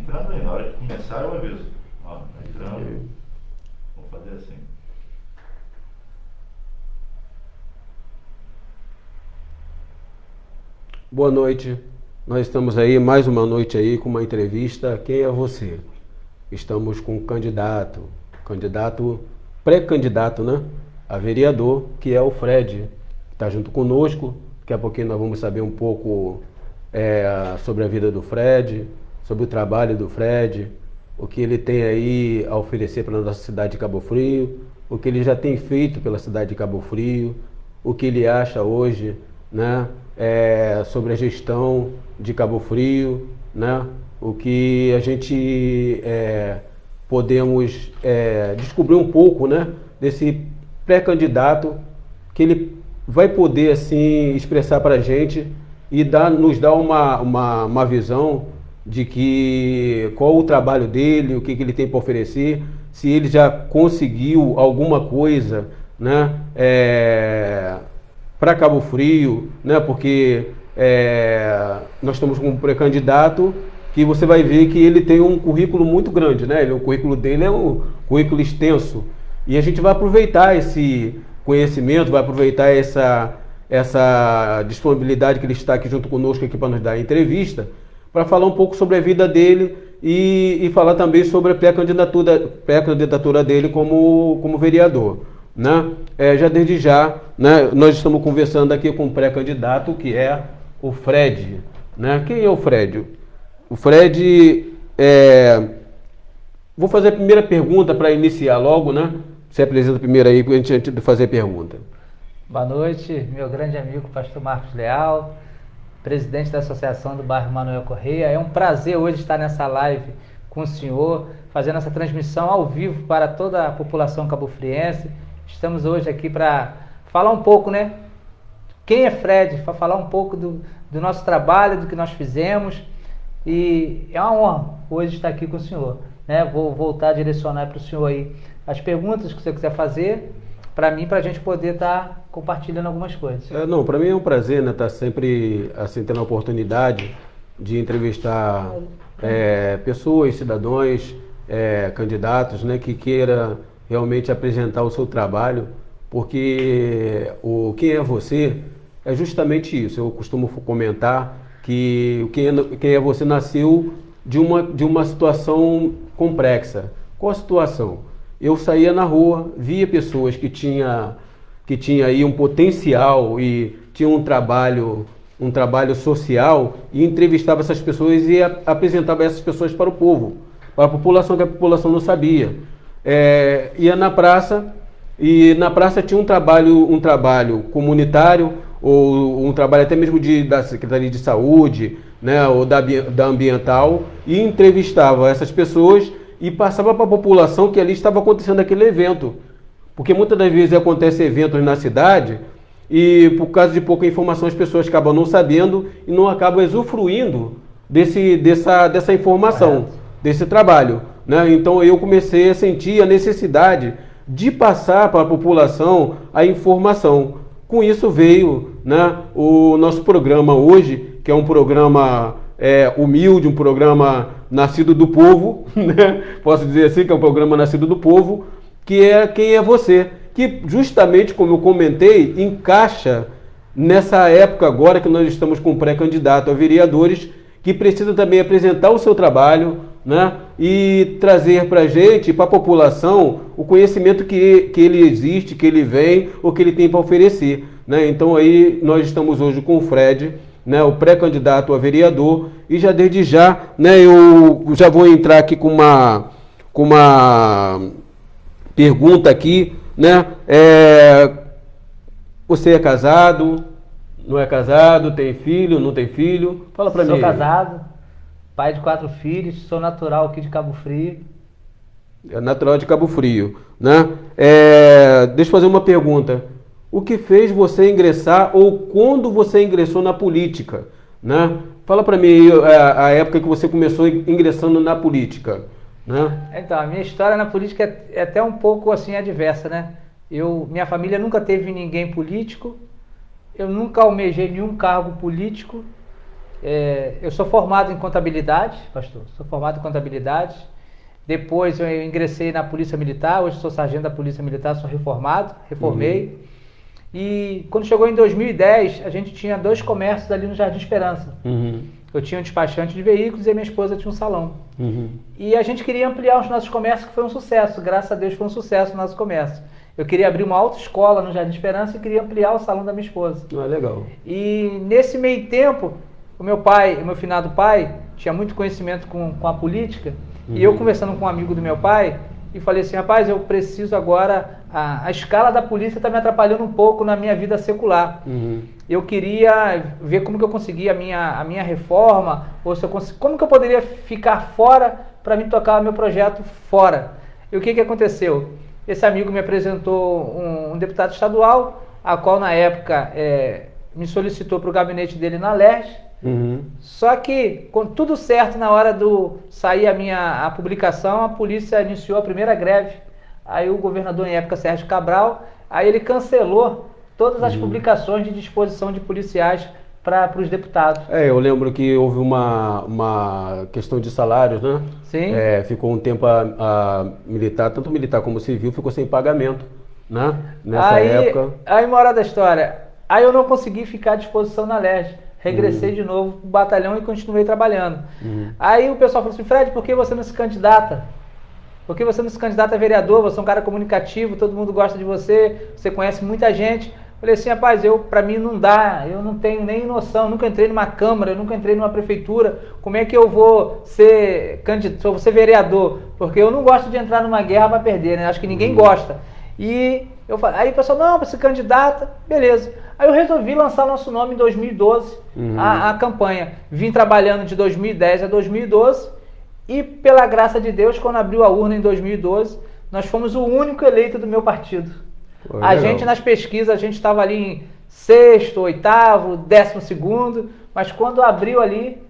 entrando aí, na hora que começar eu aviso. Ó, tá entrando. Vou fazer assim. Boa noite. Nós estamos aí, mais uma noite aí, com uma entrevista. Quem é você? Estamos com um candidato, pré-candidato, né? A vereador, que é o Fred, que está junto conosco. Daqui a pouquinho nós vamos saber um pouco sobre a vida do Fred, sobre o trabalho do Fred, o que ele tem aí a oferecer para a nossa cidade de Cabo Frio, o que ele já tem feito pela cidade de Cabo Frio, o que ele acha hoje, né, sobre a gestão de Cabo Frio, né, o que a gente podemos descobrir um pouco, né, desse pré-candidato, que ele vai poder assim expressar para a gente e nos dar uma visão de que qual o trabalho dele, o que ele tem para oferecer, se ele já conseguiu alguma coisa, né, para Cabo Frio, né, porque nós estamos com um pré-candidato que você vai ver que ele tem um currículo muito grande, né? O currículo dele é um currículo extenso e a gente vai aproveitar esse conhecimento, vai aproveitar essa disponibilidade que ele está aqui junto conosco aqui para nos dar a entrevista, para falar um pouco sobre a vida dele e falar também sobre a pré-candidatura dele como vereador, né? Já desde já, né, nós estamos conversando aqui com um pré-candidato que é o Fred, né? Quem é o Fred? O Fred, vou fazer a primeira pergunta para iniciar logo, né? Você apresenta primeiro aí, antes de fazer a pergunta. Boa noite, meu grande amigo pastor Marcos Leal, presidente da Associação do Bairro Manuel Correia. É um prazer hoje estar nessa live com o senhor, fazendo essa transmissão ao vivo para toda a população cabofriense. Estamos hoje aqui para falar um pouco, né? Quem é Fred? Para falar um pouco do nosso trabalho, do que nós fizemos. E é uma honra hoje estar aqui com o senhor, né? Vou voltar a direcionar para o senhor aí as perguntas que você quiser fazer para mim, para a gente poder estar compartilhando algumas coisas. Não, para mim é um prazer, né, estar sempre assim, tendo a oportunidade de entrevistar pessoas, cidadãos, candidatos, né, que queira realmente apresentar o seu trabalho, porque quem é você é justamente isso. Eu costumo comentar que quem é você nasceu de uma situação complexa. Qual a situação? Eu saía na rua, via pessoas que tinha aí um potencial e tinha um trabalho social e entrevistava essas pessoas e apresentava essas pessoas para o povo, para a população, que a população não sabia. Ia na praça e na praça tinha um trabalho comunitário ou um trabalho até mesmo da Secretaria de Saúde, né, ou da ambiental, e entrevistava essas pessoas e passava para a população que ali estava acontecendo aquele evento. Porque muitas das vezes acontecem eventos na cidade e por causa de pouca informação as pessoas acabam não sabendo e não acabam usufruindo dessa informação, desse trabalho, né? Então eu comecei a sentir a necessidade de passar para a população a informação. Com isso veio, né, o nosso programa hoje, que é um programa humilde, um programa nascido do povo, né? Posso dizer assim, que é um programa nascido do povo, que é Quem é Você, que justamente, como eu comentei, encaixa nessa época agora que nós estamos com pré-candidato a vereadores, que precisa também apresentar o seu trabalho, né, e trazer para a gente, para a população, o conhecimento que ele existe, que ele vem, ou que ele tem para oferecer, né? Então aí nós estamos hoje com o Fred, né, o pré-candidato a vereador, e já desde já, né, eu já vou entrar aqui com uma pergunta aqui, né? Você é casado? Não é casado? Tem filho? Não tem filho? Fala para mim. Sou casado, pai de 4 filhos, sou natural aqui de Cabo Frio. É natural de Cabo Frio, né? Deixa eu fazer uma pergunta. O que fez você ingressar ou quando você ingressou na política, né? Fala para mim a época que você começou ingressando na política, né? Então, a minha história na política é até um pouco assim adversa, né? Minha família nunca teve ninguém político, eu nunca almejei nenhum cargo político, Eu sou formado em contabilidade, pastor. Sou formado em contabilidade. Depois eu ingressei na Polícia Militar. Hoje sou sargento da Polícia Militar, sou reformei. E quando chegou em 2010, a gente tinha 2 comércios ali no Jardim Esperança. Eu tinha um despachante de veículos e a minha esposa tinha um salão. E a gente queria ampliar os nossos comércios, que foi um sucesso. Graças a Deus foi um sucesso o nosso comércio. Eu queria abrir uma autoescola no Jardim Esperança e queria ampliar o salão da minha esposa. Legal. E nesse meio tempo, o meu finado pai, tinha muito conhecimento com a política. E eu conversando com um amigo do meu pai, e falei assim, rapaz, eu preciso agora, a escala da polícia está me atrapalhando um pouco na minha vida secular. Eu queria ver como que eu conseguia a minha reforma, ou se eu como que eu poderia ficar fora para me tocar o meu projeto fora. E o que aconteceu? Esse amigo me apresentou um deputado estadual, a qual na época me solicitou para o gabinete dele na LERJ. Só que, com tudo certo, na hora do sair a publicação, a polícia iniciou a primeira greve. Aí o governador, em época, Sérgio Cabral, aí ele cancelou todas as publicações de disposição de policiais para os deputados. Eu lembro que houve uma questão de salários, né? Sim. Ficou um tempo a militar, tanto militar como civil, ficou sem pagamento, né? Nessa época. Aí, uma hora da história, aí eu não consegui ficar à disposição na LERJ. Regressei de novo pro batalhão e continuei trabalhando. Aí o pessoal falou assim, Fred, por que você não se candidata? Por que você não se candidata a vereador? Você é um cara comunicativo, todo mundo gosta de você, você conhece muita gente. Falei assim, rapaz, para mim não dá, eu não tenho nem noção, nunca entrei numa Câmara, eu nunca entrei numa Prefeitura, como é que eu vou ser candidato, vou ser vereador? Porque eu não gosto de entrar numa guerra para perder, né? Acho que ninguém gosta. E aí o pessoal, não, para ser candidata, beleza. Aí eu resolvi lançar nosso nome em 2012, a campanha. Vim trabalhando de 2010 a 2012 e, pela graça de Deus, quando abriu a urna em 2012, nós fomos o único eleito do meu partido. A gente, nas pesquisas, a gente estava ali em 6º, 8º, 12º, mas quando abriu ali,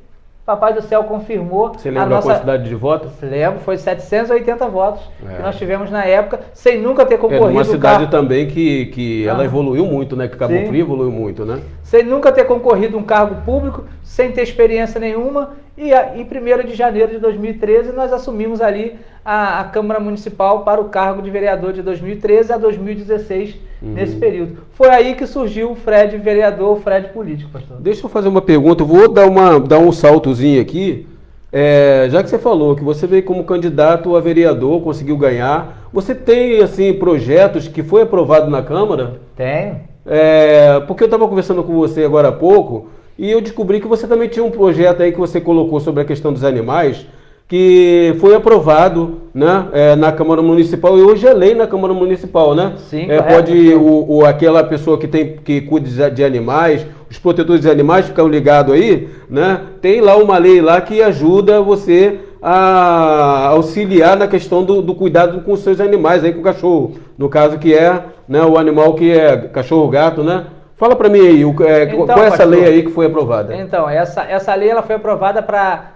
Papai do Céu confirmou. Você lembra a quantidade de votos? Lembro, foi 780 votos que nós tivemos na época, sem nunca ter concorrido. Uma cidade também que ela evoluiu muito, né? Que Cabo Frio evoluiu muito, né? Sem nunca ter concorrido um cargo público, sem ter experiência nenhuma. E em 1º de janeiro de 2013, nós assumimos ali a Câmara Municipal para o cargo de vereador de 2013 a 2016, nesse período. Foi aí que surgiu o Fred vereador, o Fred político, pastor. Deixa eu fazer uma pergunta, eu vou dar um saltozinho aqui. Já que você falou que você veio como candidato a vereador, conseguiu ganhar, você tem, assim, projetos que foi aprovado na Câmara? Tenho. Porque eu estava conversando com você agora há pouco, e eu descobri que você também tinha um projeto aí que você colocou sobre a questão dos animais, que foi aprovado, né, na Câmara Municipal, e hoje é lei na Câmara Municipal, né? Sim, pode aquela pessoa que cuida de animais, os protetores de animais ficam ligados aí, né? Tem lá uma lei lá que ajuda você a auxiliar na questão do cuidado com os seus animais, aí com o cachorro, no caso que né, o animal que é cachorro-gato, né? Fala para mim aí, qual é essa lei aí que foi aprovada? Então, essa lei ela foi aprovada para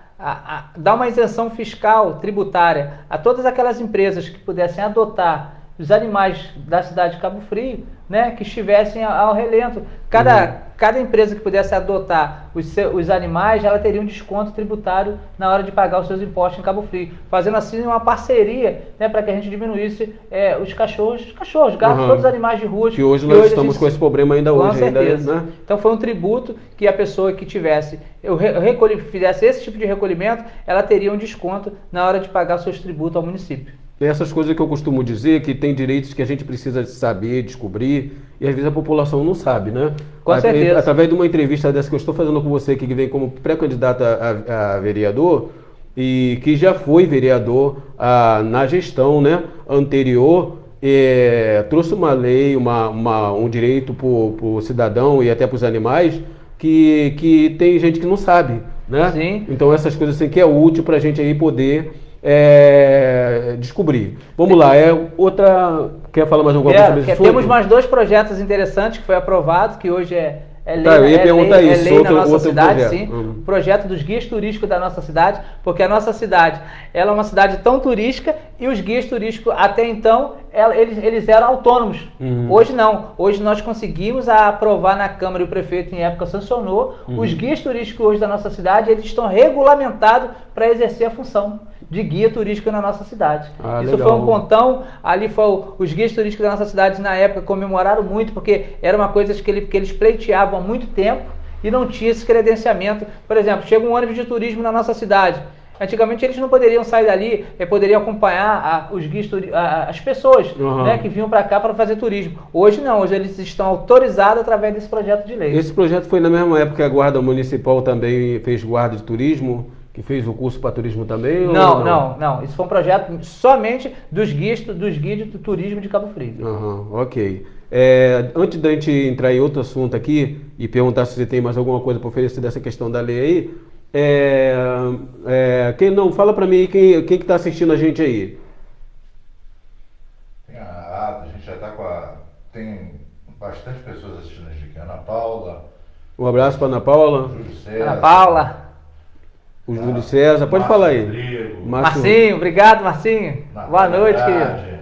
dar uma isenção fiscal tributária a todas aquelas empresas que pudessem adotar os animais da cidade de Cabo Frio, né, que estivessem ao relento. Cada empresa que pudesse adotar os animais, ela teria um desconto tributário na hora de pagar os seus impostos em Cabo Frio, fazendo assim uma parceria, né, para que a gente diminuísse os cachorros, gatos, todos os animais de rua. Que hoje nós estamos com esse problema ainda hoje. Com certeza. Né? Então foi um tributo que a pessoa que tivesse, fizesse esse tipo de recolhimento, ela teria um desconto na hora de pagar seus tributos ao município. Essas coisas que eu costumo dizer, que tem direitos que a gente precisa saber, descobrir, e às vezes a população não sabe, né? Com certeza. Através de uma entrevista dessa que eu estou fazendo com você, que vem como pré-candidato a vereador, e que já foi vereador na gestão, né, anterior, trouxe uma lei, um direito para o cidadão e até para os animais, que tem gente que não sabe, né? Sim. Então essas coisas assim que é útil para a gente aí poder descobrir. Vamos lá, quer falar mais alguma coisa sobre isso? Temos mais 2 projetos interessantes que foi aprovado, que hoje é lei, eu ia perguntar isso, lei na nossa cidade, projeto. Sim. O projeto dos guias turísticos da nossa cidade, porque a nossa cidade ela é uma cidade tão turística e os guias turísticos até então eles eram autônomos. Uhum. Hoje não. Hoje nós conseguimos aprovar na Câmara, e o prefeito em época sancionou, os guias turísticos hoje da nossa cidade, eles estão regulamentados para exercer a função de guia turístico na nossa cidade. Isso legal. foi um pontão, ali foi os guias turísticos da nossa cidade na época comemoraram muito, porque era uma coisa que eles pleiteavam há muito tempo e não tinha esse credenciamento. Por exemplo, chega um ônibus de turismo na nossa cidade. Antigamente eles não poderiam sair dali, poderiam acompanhar os guias, as pessoas, né, que vinham para cá para fazer turismo. Hoje não, hoje eles estão autorizados através desse projeto de lei. Esse projeto foi na mesma época que a Guarda Municipal também fez guarda de turismo, que fez o curso para turismo também? Não. Isso foi um projeto somente dos guias de turismo de Cabo Frio. Ok. Antes da gente entrar em outro assunto aqui e perguntar se você tem mais alguma coisa para oferecer dessa questão da lei aí, quem não, fala para mim quem que está assistindo a gente aí. A gente já está tem bastante pessoas assistindo a gente aqui. Ana Paula. Um abraço para Ana Paula. Júlio César. Ana Paula. O Júlio César. Pode falar aí. Rodrigo, Marcinho, obrigado, Marcinho. Boa noite, querido.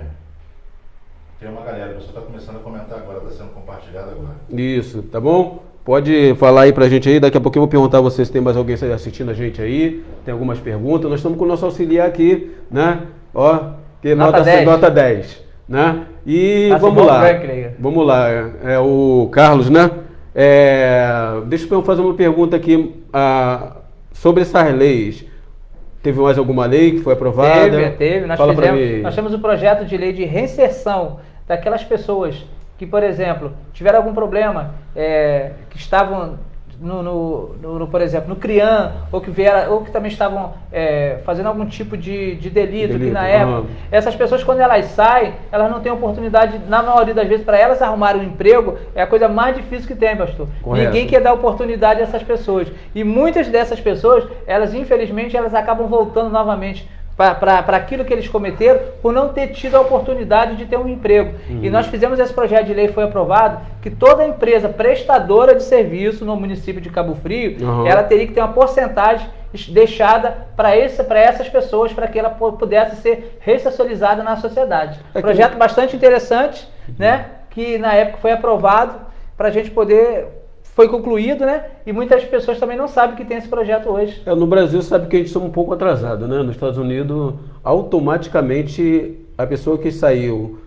Tem uma galera, o pessoal está começando a comentar agora, está sendo compartilhado agora. Isso, tá bom? Pode falar aí pra gente aí, daqui a pouco eu vou perguntar a você se tem mais alguém assistindo a gente aí, tem algumas perguntas. Nós estamos com o nosso auxiliar aqui, né? Ó, que nota 10, né? E vamos lá, vamos lá, o Carlos, né? Deixa eu fazer uma pergunta aqui sobre essas leis. Teve mais alguma lei que foi aprovada? Teve. Nós temos um projeto de lei de reinserção daquelas pessoas que, por exemplo, tiveram algum problema, que estavam por exemplo, no CRIAM, ou que também estavam fazendo algum tipo de delito, que na época, essas pessoas, quando elas saem, elas não têm oportunidade, na maioria das vezes, para elas arrumarem um emprego, é a coisa mais difícil que tem, pastor. Correto. Ninguém quer dar oportunidade a essas pessoas. E muitas dessas pessoas, elas, infelizmente, elas acabam voltando novamente para aquilo que eles cometeram, por não ter tido a oportunidade de ter um emprego. E nós fizemos esse projeto de lei, foi aprovado, que toda empresa prestadora de serviço no município de Cabo Frio, ela teria que ter uma porcentagem deixada para essas pessoas, para que ela pudesse ser ressocializada na sociedade. Projeto bastante interessante, né, que na época foi aprovado para a gente poder... Foi concluído, né? E muitas pessoas também não sabem que tem esse projeto hoje. No Brasil, sabe que a gente está um pouco atrasado, né? Nos Estados Unidos, automaticamente, a pessoa que saiu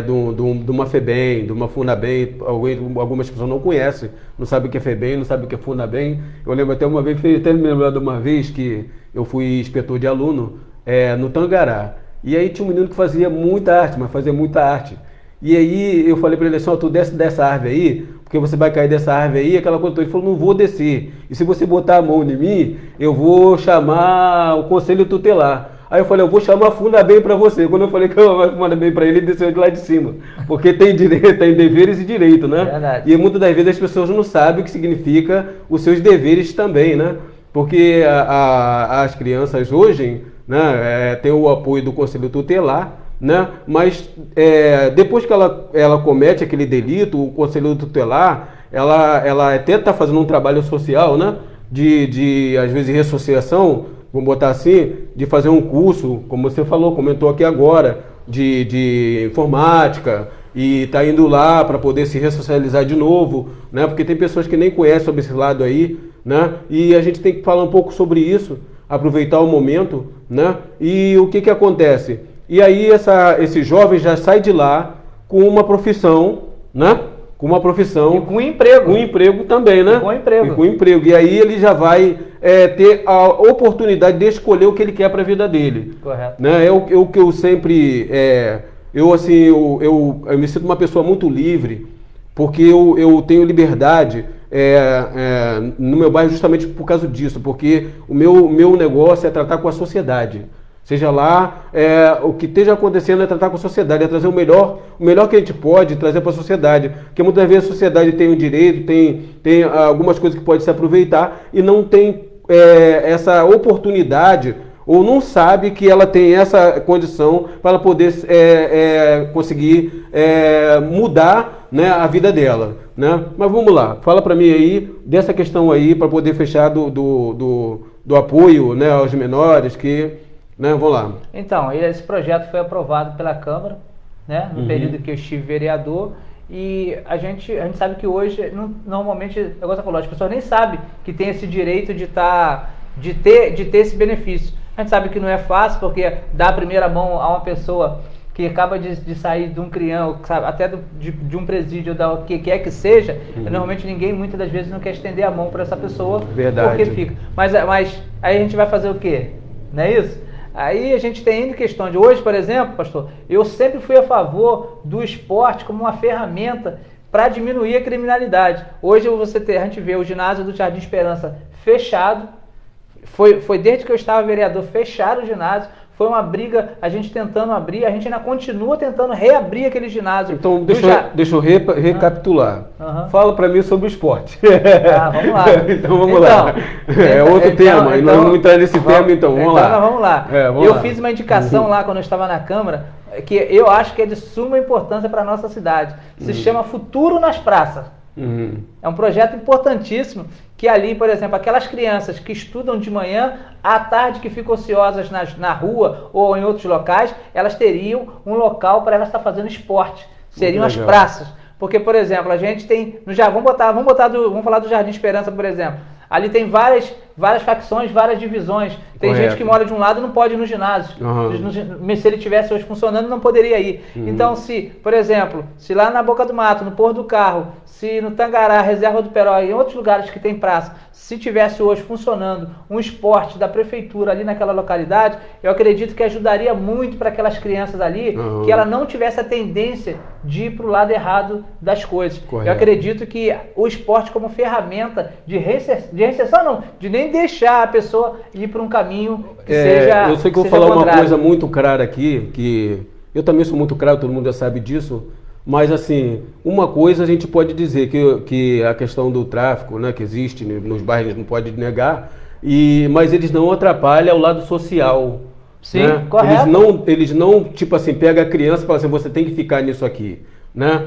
de uma FEBEM, de uma FUNABEM, algumas pessoas não conhecem, não sabem o que é FEBEM, não sabem o que é FUNABEM. Eu lembro até uma vez, até me lembrar de uma vez que eu fui inspetor de aluno no Tangará. E aí tinha um menino que fazia muita arte, mas fazia muita arte. E aí eu falei para ele assim, tu desce dessa árvore aí, porque você vai cair dessa árvore aí, aquela coisa toda. Ele falou, não vou descer. E se você botar a mão em mim, eu vou chamar o conselho tutelar. Aí eu falei, eu vou chamar a FUNABEM para você. Quando eu falei que eu vou chamar a FUNABEM para ele desceu de lá de cima. Porque tem direito, tem deveres e direito, né? Verdade. E muitas das vezes as pessoas não sabem o que significa os seus deveres também, né? Porque as crianças hoje, né, têm o apoio do conselho tutelar, né? Mas depois que ela comete aquele delito, o conselho tutelar, ela até está fazendo um trabalho social, né? De às vezes ressociação, vamos botar assim, de fazer um curso, como você comentou aqui agora, de informática, e está indo lá para poder se ressocializar de novo, né? Porque tem pessoas que nem conhecem sobre esse lado aí, né? E a gente tem que falar um pouco sobre isso, aproveitar o momento, né? E o que acontece? E aí esse jovem já sai de lá com uma profissão, né? Com uma profissão. E com emprego. Com emprego também, né? E com emprego. E com emprego. E aí ele já vai ter a oportunidade de escolher o que ele quer para a vida dele. Correto. Né? É o que eu sempre... eu me sinto uma pessoa muito livre, porque eu tenho liberdade no meu bairro justamente por causa disso, porque o meu negócio é tratar com a sociedade. Seja lá, o que esteja acontecendo é tratar com a sociedade, é trazer o melhor que a gente pode trazer para a sociedade. Porque muitas vezes a sociedade tem um direito, tem algumas coisas que pode se aproveitar e não tem essa oportunidade, ou não sabe que ela tem essa condição para ela poder conseguir mudar, né, a vida dela. Né? Mas vamos lá, fala para mim aí dessa questão aí, para poder fechar do apoio, né, aos menores que... Né, vamos lá. Então, esse projeto foi aprovado pela Câmara, né? No período que eu estive vereador. E a gente sabe que hoje, normalmente, o negócio falou, as pessoas nem sabem que tem esse direito de ter esse benefício. A gente sabe que não é fácil, porque dar a primeira mão a uma pessoa que acaba de sair de um crião, sabe, até de um presídio, ou o que quer que seja, normalmente ninguém, muitas das vezes, não quer estender a mão para essa pessoa. Verdade. Porque fica. Mas aí a gente vai fazer o quê? Não é isso? Aí a gente tem questão de hoje, por exemplo, pastor, eu sempre fui a favor do esporte como uma ferramenta para diminuir a criminalidade. Hoje a gente vê o ginásio do Jardim Esperança fechado, foi desde que eu estava vereador fechado o ginásio, foi uma briga, a gente tentando abrir, a gente ainda continua tentando reabrir aquele ginásio. Então, deixa eu recapitular. Fala para mim sobre o esporte. Vamos lá. Então, vamos lá. É outro tema, e nós vamos entrar nesse tema, então, vamos lá. Vamos lá. Eu fiz uma indicação lá, quando eu estava na Câmara, que eu acho que é de suma importância para a nossa cidade. Se chama Futuro nas Praças. É um projeto importantíssimo, que ali, por exemplo, aquelas crianças que estudam de manhã, à tarde que ficam ociosas na rua ou em outros locais, elas teriam um local para elas estar fazendo esporte. Seriam as praças. Porque, por exemplo, a gente tem... Vamos falar do Jardim Esperança, por exemplo. Ali tem várias facções, várias divisões. Tem gente que mora de um lado e não pode ir no ginásio. Se ele tivesse hoje funcionando, não poderia ir. Então, por exemplo, se lá na Boca do Mato, no Pôr do Carro, se no Tangará, Reserva do Peró e em outros lugares que tem praça, se tivesse hoje funcionando um esporte da prefeitura ali naquela localidade, eu acredito que ajudaria muito para aquelas crianças ali, que ela não tivesse a tendência de ir para o lado errado das coisas. Correto. Eu acredito que o esporte como ferramenta de reinserção, não, de nem deixar a pessoa ir para um caminho que seja. Eu sei que eu vou falar uma coisa muito clara aqui, que eu também sou muito claro, todo mundo já sabe disso, mas assim, uma coisa a gente pode dizer, que a questão do tráfico, né, que existe nos bairros, não pode negar, mas eles não atrapalham o lado social. Sim, né? correto. Eles não, tipo assim, pega a criança e fala assim, você tem que ficar nisso aqui. Né?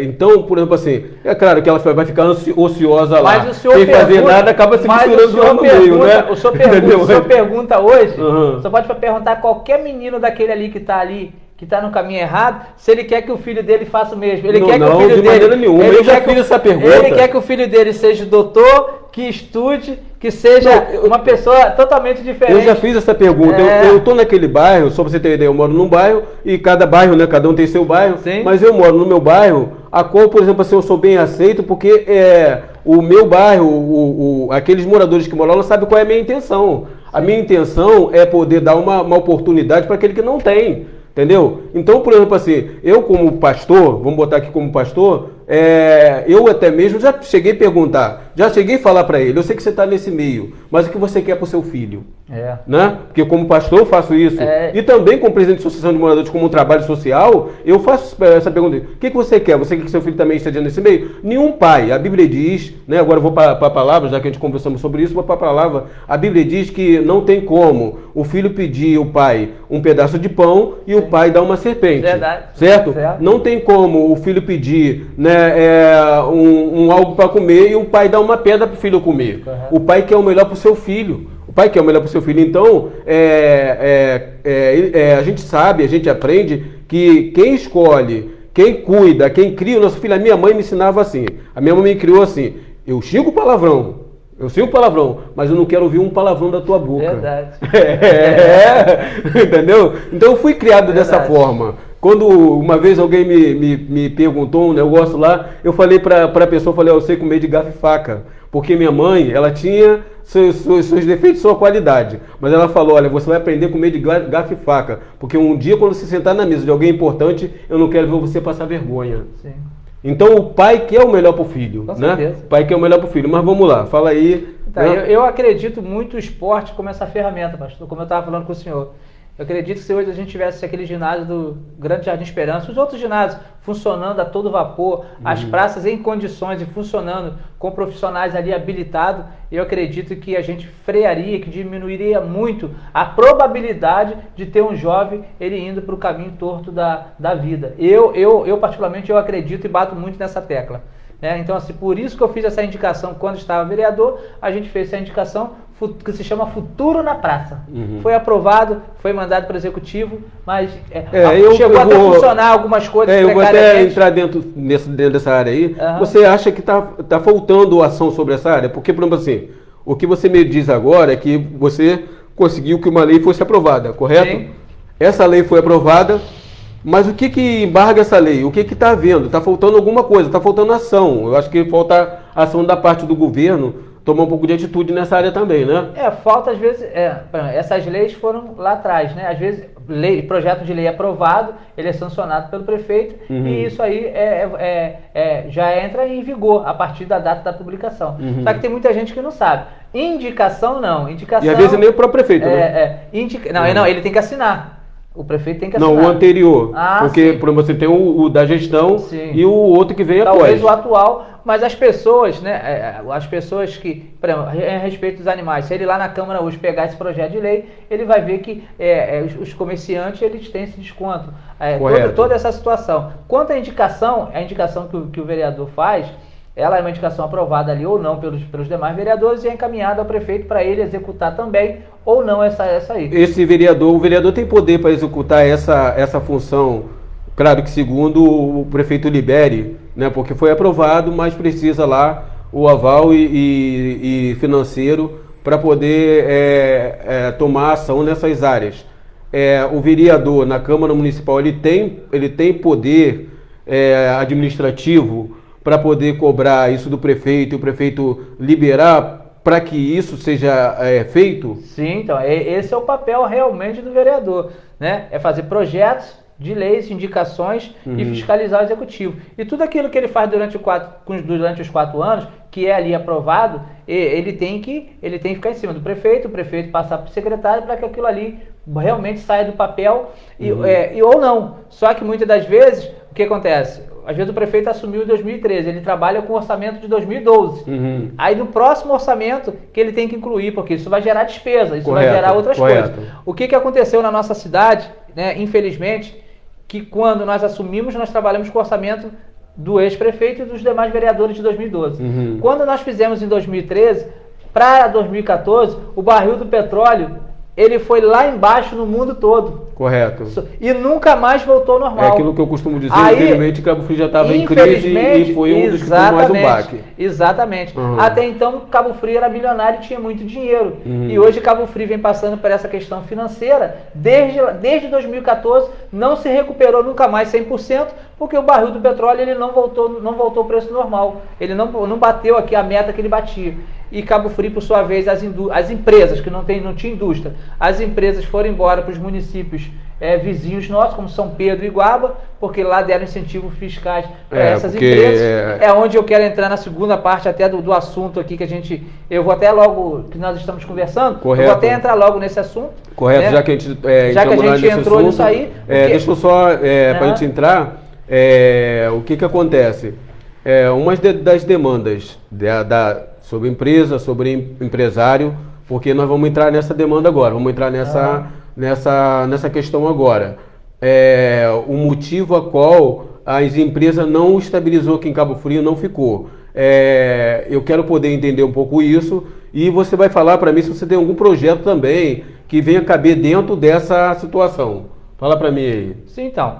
Então, por exemplo, assim, é claro que ela vai ficar ociosa lá, sem fazer nada, acaba se misturando lá no meio, né? O senhor pergunta hoje, você pode perguntar a qualquer menino daquele ali que está no caminho errado, se ele quer que o filho dele faça o mesmo. Ele quer que o filho de maneira nenhuma. Eu já fiz essa pergunta. Ele quer que o filho dele seja doutor, que estude, que seja uma pessoa totalmente diferente. Eu já fiz essa pergunta. Eu estou naquele bairro, só para você ter ideia, eu moro num bairro, e cada bairro, né, cada um tem seu bairro, mas eu moro no meu bairro, a qual, por exemplo, assim, eu sou bem aceito, porque o meu bairro, aqueles moradores que moram lá sabem qual é a minha intenção. A minha intenção é poder dar uma oportunidade para aquele que não tem. Entendeu? Então, por exemplo, assim, eu como pastor, vamos botar aqui como pastor, eu até mesmo já cheguei a perguntar, já cheguei a falar para ele, eu sei que você está nesse meio, mas o que você quer para o seu filho? Né? Porque como pastor eu faço isso. E também como presidente da Associação de Moradores, como um trabalho social, eu faço essa pergunta. O que você quer? Você quer que seu filho também esteja nesse meio? Nenhum pai. A Bíblia diz, né, agora eu vou para a palavra, já que a gente conversamos sobre isso, vou para a palavra. A Bíblia diz que não tem como o filho pedir ao pai um pedaço de pão e o pai dar uma serpente. Verdade. Certo? Não tem como o filho pedir, né, algo para comer e o pai dar uma pedra para o filho comer. Correto. O pai quer o melhor para o seu filho. O pai quer o melhor para o seu filho. Então, a gente sabe, a gente aprende que quem escolhe, quem cuida, quem cria o nosso filho. A minha mãe me ensinava assim. A minha mãe me criou assim. Eu xingo palavrão, mas eu não quero ouvir um palavrão da tua boca. Verdade. Entendeu? Então eu fui criado dessa forma. Quando uma vez alguém me perguntou um negócio lá, eu falei para a pessoa, eu sei comer de garfo e faca. Porque minha mãe, ela tinha seus defeitos e sua qualidade. Mas ela falou, olha, você vai aprender a comer de garfo e faca. Porque um dia, quando você sentar na mesa de alguém importante, eu não quero ver você passar vergonha. Sim. Então o pai quer o melhor para o filho. Com né? certeza. O pai quer o melhor para o filho. Mas vamos lá, fala aí. Tá, né? eu acredito muito no esporte como essa ferramenta, pastor, como eu estava falando com o senhor. Eu acredito que se hoje a gente tivesse aquele ginásio do Grande Jardim Esperança, os outros ginásios funcionando a todo vapor, as praças em condições e funcionando com profissionais ali habilitados, eu acredito que a gente frearia, que diminuiria muito a probabilidade de ter um jovem ele indo para o caminho torto da vida. Eu particularmente, eu acredito e bato muito nessa tecla. né? Então, assim, por isso que eu fiz essa indicação quando estava vereador, a gente fez essa indicação que se chama Futuro na Praça. Foi aprovado, foi mandado para o Executivo, mas chegou até a funcionar algumas coisas eu vou até entrar dentro dessa área aí. Você acha que tá faltando ação sobre essa área? Porque, por exemplo, assim, o que você me diz agora é que você conseguiu que uma lei fosse aprovada, correto? Sim. Essa lei foi aprovada, mas o que embarga essa lei? O que está havendo? Está faltando alguma coisa, está faltando ação. Eu acho que falta ação da parte do governo, tomar um pouco de atitude nessa área também, né? Falta às vezes, essas leis foram lá atrás, né? Às vezes, projeto de lei aprovado, ele é sancionado pelo prefeito e isso aí já entra em vigor a partir da data da publicação. Só que tem muita gente que não sabe. Indicação não. Indicação, e às vezes nem o próprio prefeito, né? Não, ele tem que assinar. O prefeito tem que assinar. Não, o anterior. Porque sim. Você tem o da gestão e o outro que vem após. Talvez o atual, mas as pessoas, né? As pessoas que, por exemplo, a respeito dos animais, se ele lá na Câmara hoje pegar esse projeto de lei, ele vai ver que os comerciantes eles têm esse desconto. Toda essa situação. Quanto à indicação, a indicação que o vereador faz, ela é uma indicação aprovada ali ou não pelos demais vereadores e é encaminhada ao prefeito para ele executar também ou não essa aí. O vereador tem poder para executar essa função, claro que segundo o prefeito libere, né, porque foi aprovado, mas precisa lá o aval e financeiro para poder tomar ação nessas áreas. O vereador na Câmara Municipal ele tem poder administrativo para poder cobrar isso do prefeito e o prefeito liberar para que isso seja feito? Sim, então, esse é o papel realmente do vereador, né? É fazer projetos de leis, indicações e fiscalizar o executivo. E tudo aquilo que ele faz durante os 4 anos, que é ali aprovado, ele tem que ficar em cima do prefeito, o prefeito passar para o secretário para que aquilo ali realmente saia do papel ou não. Só que muitas das vezes, o que acontece? Às vezes o prefeito assumiu em 2013, ele trabalha com o orçamento de 2012. Aí no próximo orçamento que ele tem que incluir, porque isso vai gerar despesa, isso vai gerar outras coisas. O que aconteceu na nossa cidade, né, infelizmente, que quando nós assumimos, nós trabalhamos com o orçamento do ex-prefeito e dos demais vereadores de 2012. Quando nós fizemos em 2013, para 2014, o barril do petróleo, ele foi lá embaixo no mundo todo. Correto. E nunca mais voltou ao normal. É aquilo que eu costumo dizer, infelizmente Cabo Frio já estava em crise e foi um dos que tomou mais um baque. Exatamente. Até então, Cabo Frio era milionário e tinha muito dinheiro. E hoje Cabo Frio vem passando por essa questão financeira. Desde 2014, não se recuperou nunca mais 100%, porque o barril do petróleo ele não voltou ao preço normal. Ele não bateu aqui a meta que ele batia. E Cabo Frio, por sua vez, as empresas, que não tinha indústria, as empresas foram embora para os municípios vizinhos nossos, como São Pedro e Guaba, porque lá deram incentivos fiscais para essas empresas. É onde eu quero entrar na segunda parte até do assunto aqui, eu vou até logo, que nós estamos conversando, eu vou até entrar logo nesse assunto. Correto, né? Já que a gente entrou nisso aí. Deixa eu só, para a gente entrar, o que acontece? Uma das demandas sobre empresa, sobre empresário, porque nós vamos entrar nessa demanda agora, vamos entrar nessa questão agora. O motivo a qual as empresas não estabilizou aqui em Cabo Frio não ficou. Eu quero poder entender um pouco isso e você vai falar para mim se você tem algum projeto também que venha caber dentro dessa situação. Fala para mim aí. Sim, então.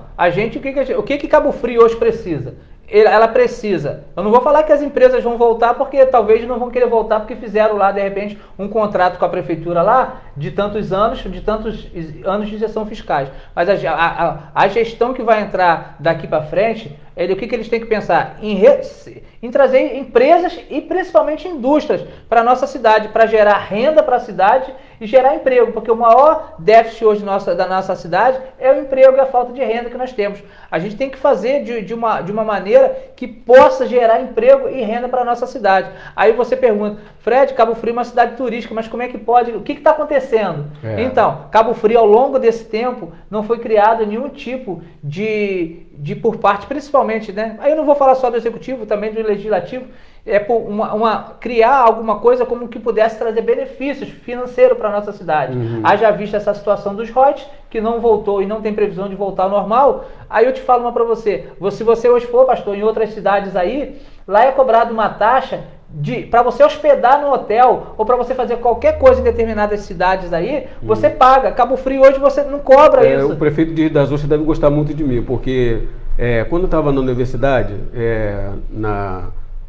O que Cabo Frio hoje precisa? Ela precisa. Eu não vou falar que as empresas vão voltar, porque talvez não vão querer voltar porque fizeram lá, de repente, um contrato com a prefeitura lá de tantos anos de gestão fiscais. Mas a gestão que vai entrar daqui para frente, o que eles têm que pensar? Em trazer empresas e principalmente indústrias para a nossa cidade, para gerar renda para a cidade e gerar emprego, porque o maior déficit hoje da nossa cidade é o emprego e a falta de renda que nós temos. A gente tem que fazer de uma maneira que possa gerar emprego e renda para a nossa cidade. Aí você pergunta, Fred, Cabo Frio é uma cidade turística, mas como é que pode? O que está acontecendo? Então, Cabo Frio, ao longo desse tempo, não foi criado nenhum tipo de por parte, principalmente, né? Aí eu não vou falar só do executivo, também do legislativo, por criar alguma coisa como que pudesse trazer benefícios financeiros para a nossa cidade. Haja vista essa situação dos royalties, que não voltou e não tem previsão de voltar ao normal. Aí eu te falo uma para você, se você hoje for, pastor, em outras cidades aí, lá é cobrado uma taxa para você hospedar no hotel ou para você fazer qualquer coisa em determinadas cidades aí, você paga. Cabo Frio hoje você não cobra isso. O prefeito de Rio das Ostras deve gostar muito de mim, porque quando eu estava na universidade,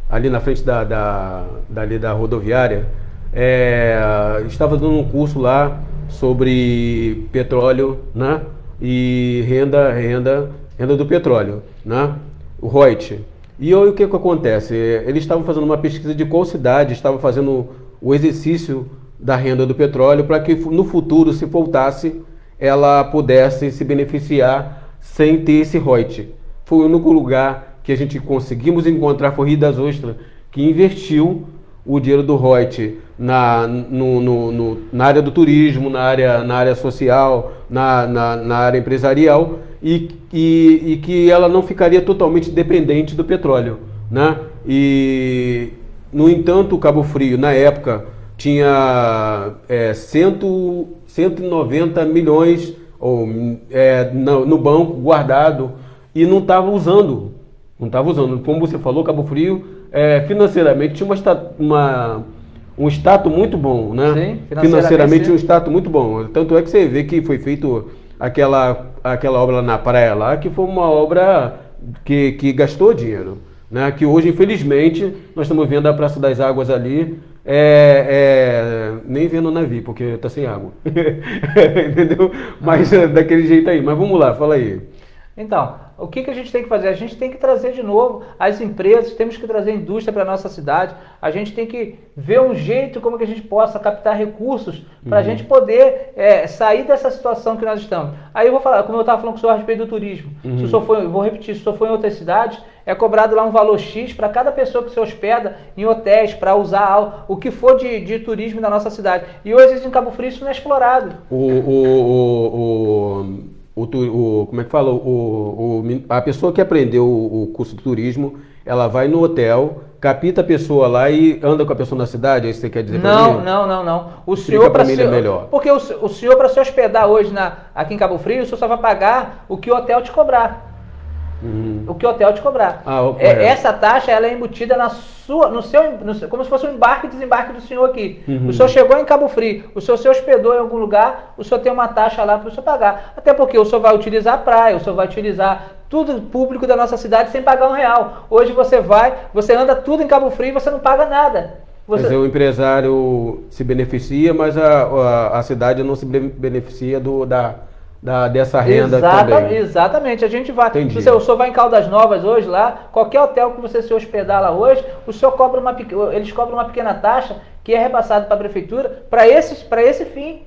ali na frente dali da rodoviária, estava dando um curso lá sobre petróleo, né? E renda do petróleo, né? O royalties. E o que acontece? Eles estavam fazendo uma pesquisa de qual cidade estava fazendo o exercício da renda do petróleo para que no futuro, se voltasse, ela pudesse se beneficiar sem ter esse royalties. Foi o único lugar que a gente conseguimos encontrar, foi Rio das Ostras, que investiu o dinheiro do royalties na área do turismo, na área social, na área empresarial, e que ela não ficaria totalmente dependente do petróleo, né? E, no entanto, o Cabo Frio, na época, tinha 190 milhões no banco guardado e não estava usando. Como você falou, Cabo Frio, financeiramente, tinha um status muito bom, né? Sim, financeiramente um status muito bom. Tanto é que você vê que foi feito aquela obra na praia lá, que foi uma obra que gastou dinheiro, né? Que hoje, infelizmente, nós estamos vendo a Praça das Águas ali, nem vendo o navio, porque está sem água. Entendeu? Mas daquele jeito aí. Mas vamos lá, fala aí. Então, o que a gente tem que fazer? A gente tem que trazer de novo as empresas, temos que trazer a indústria para a nossa cidade, a gente tem que ver um jeito como que a gente possa captar recursos para a gente poder sair dessa situação que nós estamos. Aí eu vou falar, como eu estava falando com o senhor a respeito do turismo, se o senhor for, vou repetir, se o senhor for em outras cidades, é cobrado lá um valor X para cada pessoa que se hospeda em hotéis, para usar o que for de turismo na nossa cidade. E hoje em Cabo Frio isso não é explorado. Como é que fala? A pessoa que aprendeu o curso de turismo, ela vai no hotel, capta a pessoa lá e anda com a pessoa na cidade, é isso que você quer dizer para mim? Não. O senhor para melhor. Porque o senhor para se hospedar hoje aqui em Cabo Frio, o senhor só vai pagar o que o hotel te cobrar. O que o hotel te cobrar. Essa taxa ela é embutida como se fosse um embarque e desembarque do senhor aqui. O senhor chegou em Cabo Frio, o senhor se hospedou em algum lugar, o senhor tem uma taxa lá para o senhor pagar. Até porque o senhor vai utilizar a praia, o senhor vai utilizar tudo público da nossa cidade sem pagar R$1. Hoje você anda tudo em Cabo Frio e você não paga nada. Mas o empresário se beneficia, mas a cidade não se beneficia dessa renda também. Exatamente, a gente vai. Entendi. Se o senhor vai em Caldas Novas hoje lá, qualquer hotel que você se hospedar lá hoje, o senhor eles cobram uma pequena taxa que é repassada para a prefeitura para esse fim.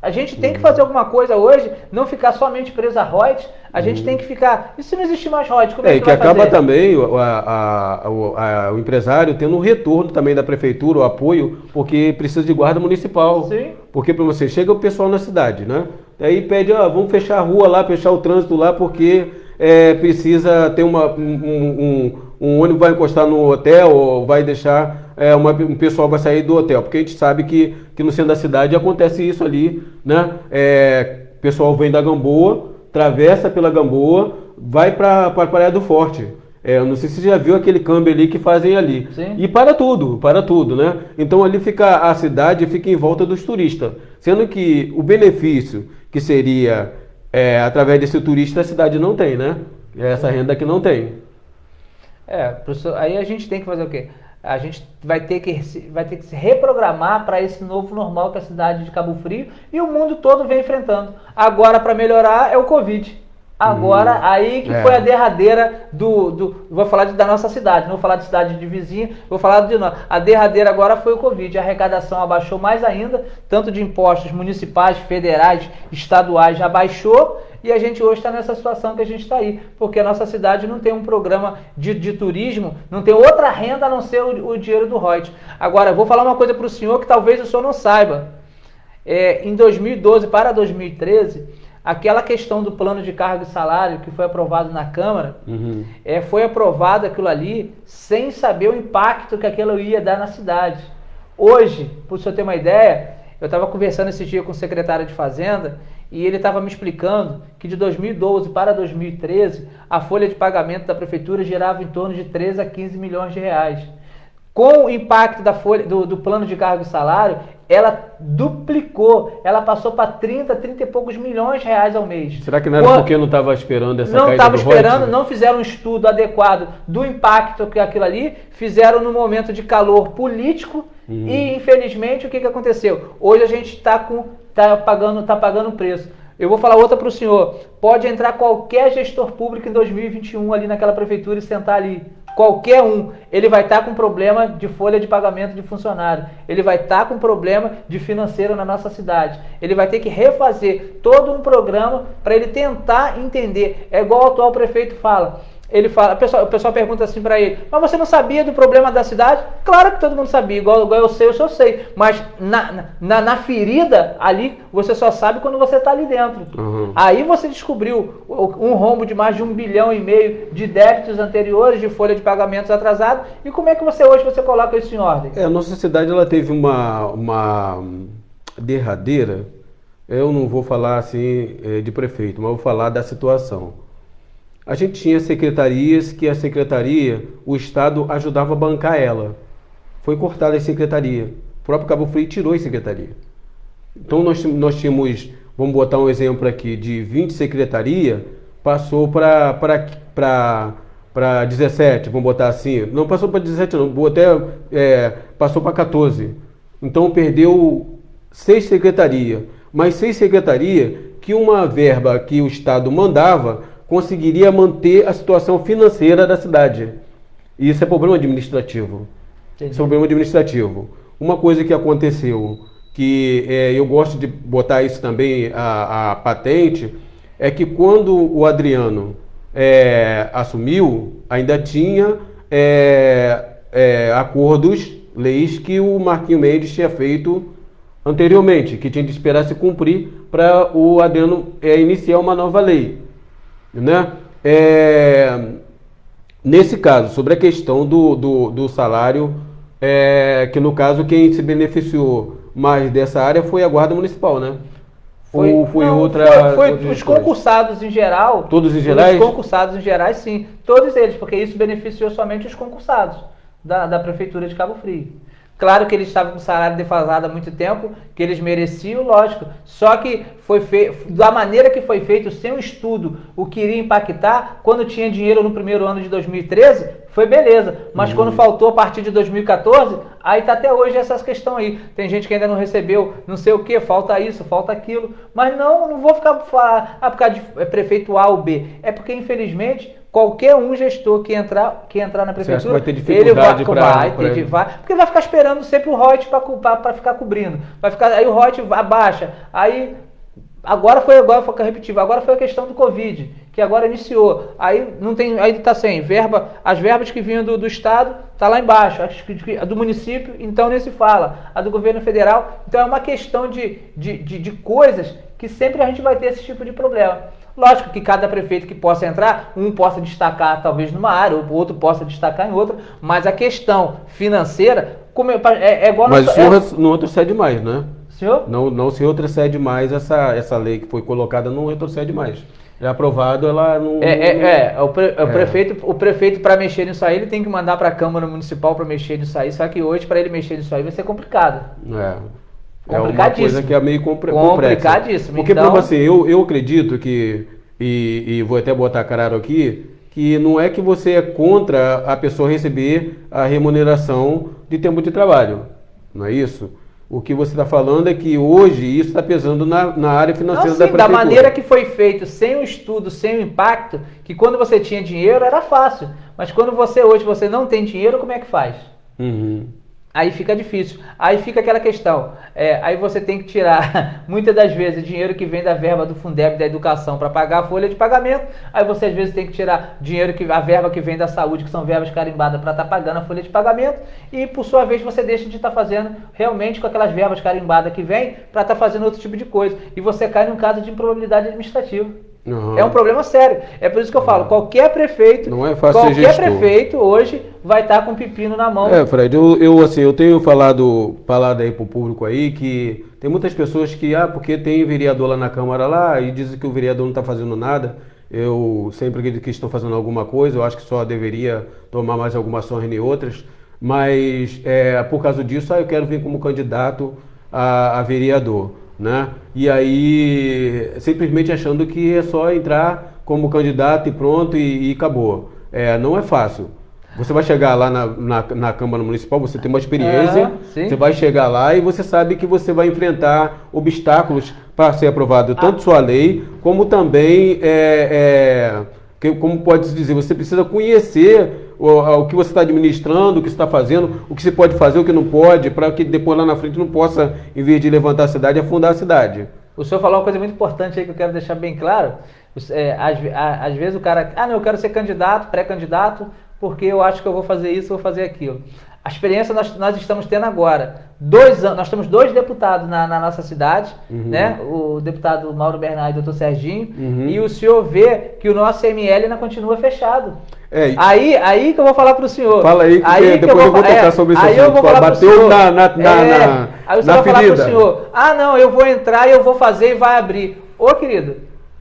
A gente tem que fazer alguma coisa hoje, não ficar somente preso a royalties, a gente tem que ficar... E se não existir mais royalties, como é que vai fazer? Acaba também o empresário tendo um retorno também da prefeitura, o apoio, porque precisa de guarda municipal. Sim. Porque para você, chega o pessoal na cidade, né? Aí pede, vamos fechar a rua lá, fechar o trânsito lá, porque precisa ter um ônibus vai encostar no hotel ou vai deixar... um pessoal vai sair do hotel, porque a gente sabe que no centro da cidade acontece isso ali, né? O pessoal vem da Gamboa, atravessa pela Gamboa, vai para a Praia do Forte. Não sei se você já viu aquele câmbio ali que fazem ali. Sim. E para tudo, né? Então ali a cidade fica em volta dos turistas, sendo que o benefício que seria através desse turista a cidade não tem, né? Essa renda que não tem. Professor, aí a gente tem que fazer o quê? A gente vai ter que se reprogramar para esse novo normal que a cidade de Cabo Frio e o mundo todo vem enfrentando. Agora, para melhorar, é o Covid. Agora, aí que foi a derradeira vou falar da nossa cidade, não vou falar de cidade de vizinha, vou falar de nós. A derradeira agora foi o Covid. A arrecadação abaixou mais ainda, tanto de impostos municipais, federais, estaduais, já baixou. E a gente hoje está nessa situação que a gente está aí, porque a nossa cidade não tem um programa de turismo, não tem outra renda a não ser o dinheiro do royalties. Agora, eu vou falar uma coisa para o senhor que talvez o senhor não saiba. Em 2012 para 2013, aquela questão do plano de cargo e salário que foi aprovado na Câmara, Uhum. foi aprovado aquilo ali sem saber o impacto que aquilo ia dar na cidade. Hoje, para o senhor ter uma ideia, eu estava conversando esse dia com o secretário de Fazenda e ele estava me explicando que de 2012 para 2013, a folha de pagamento da prefeitura girava em torno de 13 a 15 milhões de reais. Com o impacto da folha, do plano de cargo e salário, ela duplicou, ela passou para 30 e poucos milhões de reais ao mês. Será que não era porque não estava esperando essa Não caída estava do esperando, royalties? não fizeram um estudo adequado do impacto que aquilo ali, fizeram no momento de calor político e, infelizmente, o que aconteceu? Hoje a gente tá pagando preço. Eu vou falar outra para o senhor. Pode entrar qualquer gestor público em 2021 ali naquela prefeitura e sentar ali. Qualquer um, ele vai estar com problema de folha de pagamento de funcionário, ele vai estar com problema de financeiro na nossa cidade, ele vai ter que refazer todo um programa para ele tentar entender. É igual o atual prefeito fala. Ele fala, o pessoal pergunta assim para ele, mas você não sabia do problema da cidade? Claro que todo mundo sabia, igual eu sei, mas na ferida ali, você só sabe quando você está ali dentro. Uhum. Aí você descobriu um rombo de mais de 1,5 bilhão de débitos anteriores, de folha de pagamentos atrasados, e como é que você coloca isso em ordem? A nossa cidade ela teve uma derradeira, eu não vou falar assim de prefeito, mas vou falar da situação. A gente tinha secretarias que a secretaria, o Estado ajudava a bancar ela. Foi cortada a secretaria. O próprio Cabo Frio tirou a secretaria. Então nós tínhamos, vamos botar um exemplo aqui, de 20 secretarias, passou para 17, vamos botar assim. Não passou para 17 não, passou para 14. Então perdeu 6 secretarias. Mas 6 secretarias que uma verba que o Estado mandava conseguiria manter a situação financeira da cidade. E isso é problema administrativo. Entendi. Isso é problema administrativo. Uma coisa que aconteceu, que eu gosto de botar isso também a patente, é que quando o Adriano assumiu, ainda tinha acordos, leis que o Marquinhos Mendes tinha feito anteriormente, que tinha de esperar se cumprir para o Adriano iniciar uma nova lei. Né? Nesse caso, sobre a questão do salário, que no caso quem se beneficiou mais dessa área foi a Guarda Municipal, né? Foi os concursados em geral. Todos em gerais? Os concursados em gerais, sim. Todos eles, porque isso beneficiou somente os concursados da Prefeitura de Cabo Frio. Claro que eles estavam com salário defasado há muito tempo, que eles mereciam, lógico. Só que foi feito, da maneira que foi feito, sem um estudo, o que iria impactar, quando tinha dinheiro no primeiro ano de 2013, foi beleza. Mas quando faltou a partir de 2014, aí tá até hoje essa questão aí. Tem gente que ainda não recebeu, não sei o que, falta isso, falta aquilo. Mas não vou ficar falar, por causa de prefeito A ou B. É porque, infelizmente, qualquer um gestor que entrar na prefeitura, vai ter dificuldade porque vai ficar esperando sempre o ROIT para ficar cobrindo. Aí o ROIT abaixa. Aí agora foi repetitivo. Agora foi a questão do Covid, que agora iniciou. Aí não tem, aí tá sem verba. As verbas que vinham do Estado tá lá embaixo. A do município, então nem se fala. A do governo federal, então é uma questão de coisas que sempre a gente vai ter esse tipo de problema. Lógico que cada prefeito que possa entrar, um possa destacar talvez numa área, o outro possa destacar em outra, mas a questão financeira é igual... Mas o senhor não retrocede mais, né? Senhor? Não se retrocede mais essa lei que foi colocada, não retrocede mais. É aprovado, ela não... O prefeito para mexer nisso aí, ele tem que mandar para a Câmara Municipal para mexer nisso aí, só que hoje para ele mexer nisso aí vai ser complicado. É uma coisa que é meio complexa. Complicadíssimo. Porque, então... assim, eu acredito que, e vou até botar claro aqui, que não é que você é contra a pessoa receber a remuneração de tempo de trabalho. Não é isso? O que você está falando é que hoje isso está pesando na área financeira da prefeitura. Da maneira que foi feito, sem o estudo, sem o impacto, que quando você tinha dinheiro era fácil. Mas quando hoje você não tem dinheiro, como é que faz? Uhum. Aí fica difícil. Aí fica aquela questão. Aí você tem que tirar, muitas das vezes, dinheiro que vem da verba do Fundeb da educação para pagar a folha de pagamento. Aí você, às vezes, tem que tirar dinheiro, a verba que vem da saúde, que são verbas carimbadas, para estar pagando a folha de pagamento. E, por sua vez, você deixa de estar fazendo realmente com aquelas verbas carimbadas que vem para estar fazendo outro tipo de coisa. E você cai num caso de improbabilidade administrativa. Uhum. É um problema sério. É por isso que eu falo, qualquer prefeito, não é fácil ser gestor. prefeito hoje vai estar com um pepino na mão. Fred, eu tenho falado aí pro público aí que tem muitas pessoas que, porque tem vereador lá na Câmara lá e dizem que o vereador não está fazendo nada. Eu sempre acredito que estão fazendo alguma coisa, eu acho que só deveria tomar mais algumas ações em outras, mas por causa disso, eu quero vir como candidato a vereador, né? E aí, simplesmente achando que é só entrar como candidato e pronto e acabou. Não é fácil. Você vai chegar lá na Câmara Municipal, você tem uma experiência, você vai chegar lá e você sabe que você vai enfrentar obstáculos para ser aprovado tanto sua lei, como também, como pode-se dizer, você precisa conhecer o que você está administrando, o que você está fazendo, o que você pode fazer, o que não pode, para que depois lá na frente não possa, em vez de levantar a cidade, afundar a cidade. O senhor falou uma coisa muito importante aí que eu quero deixar bem claro. Às vezes o cara, não, eu quero ser candidato, pré-candidato, porque eu acho que eu vou fazer isso, vou fazer aquilo. A experiência nós estamos tendo agora. 2 anos, nós temos 2 deputados na nossa cidade, né? O deputado Mauro Bernardo e o doutor Serginho, e o senhor vê que o nosso ML ainda continua fechado. Aí que eu vou falar para o senhor. Fala aí, que depois eu vou tocar sobre esse assunto. Aí eu vou falar bateu pro senhor, aí você vai falar para o senhor, não, eu vou entrar e eu vou fazer e vai abrir. Ô, querido,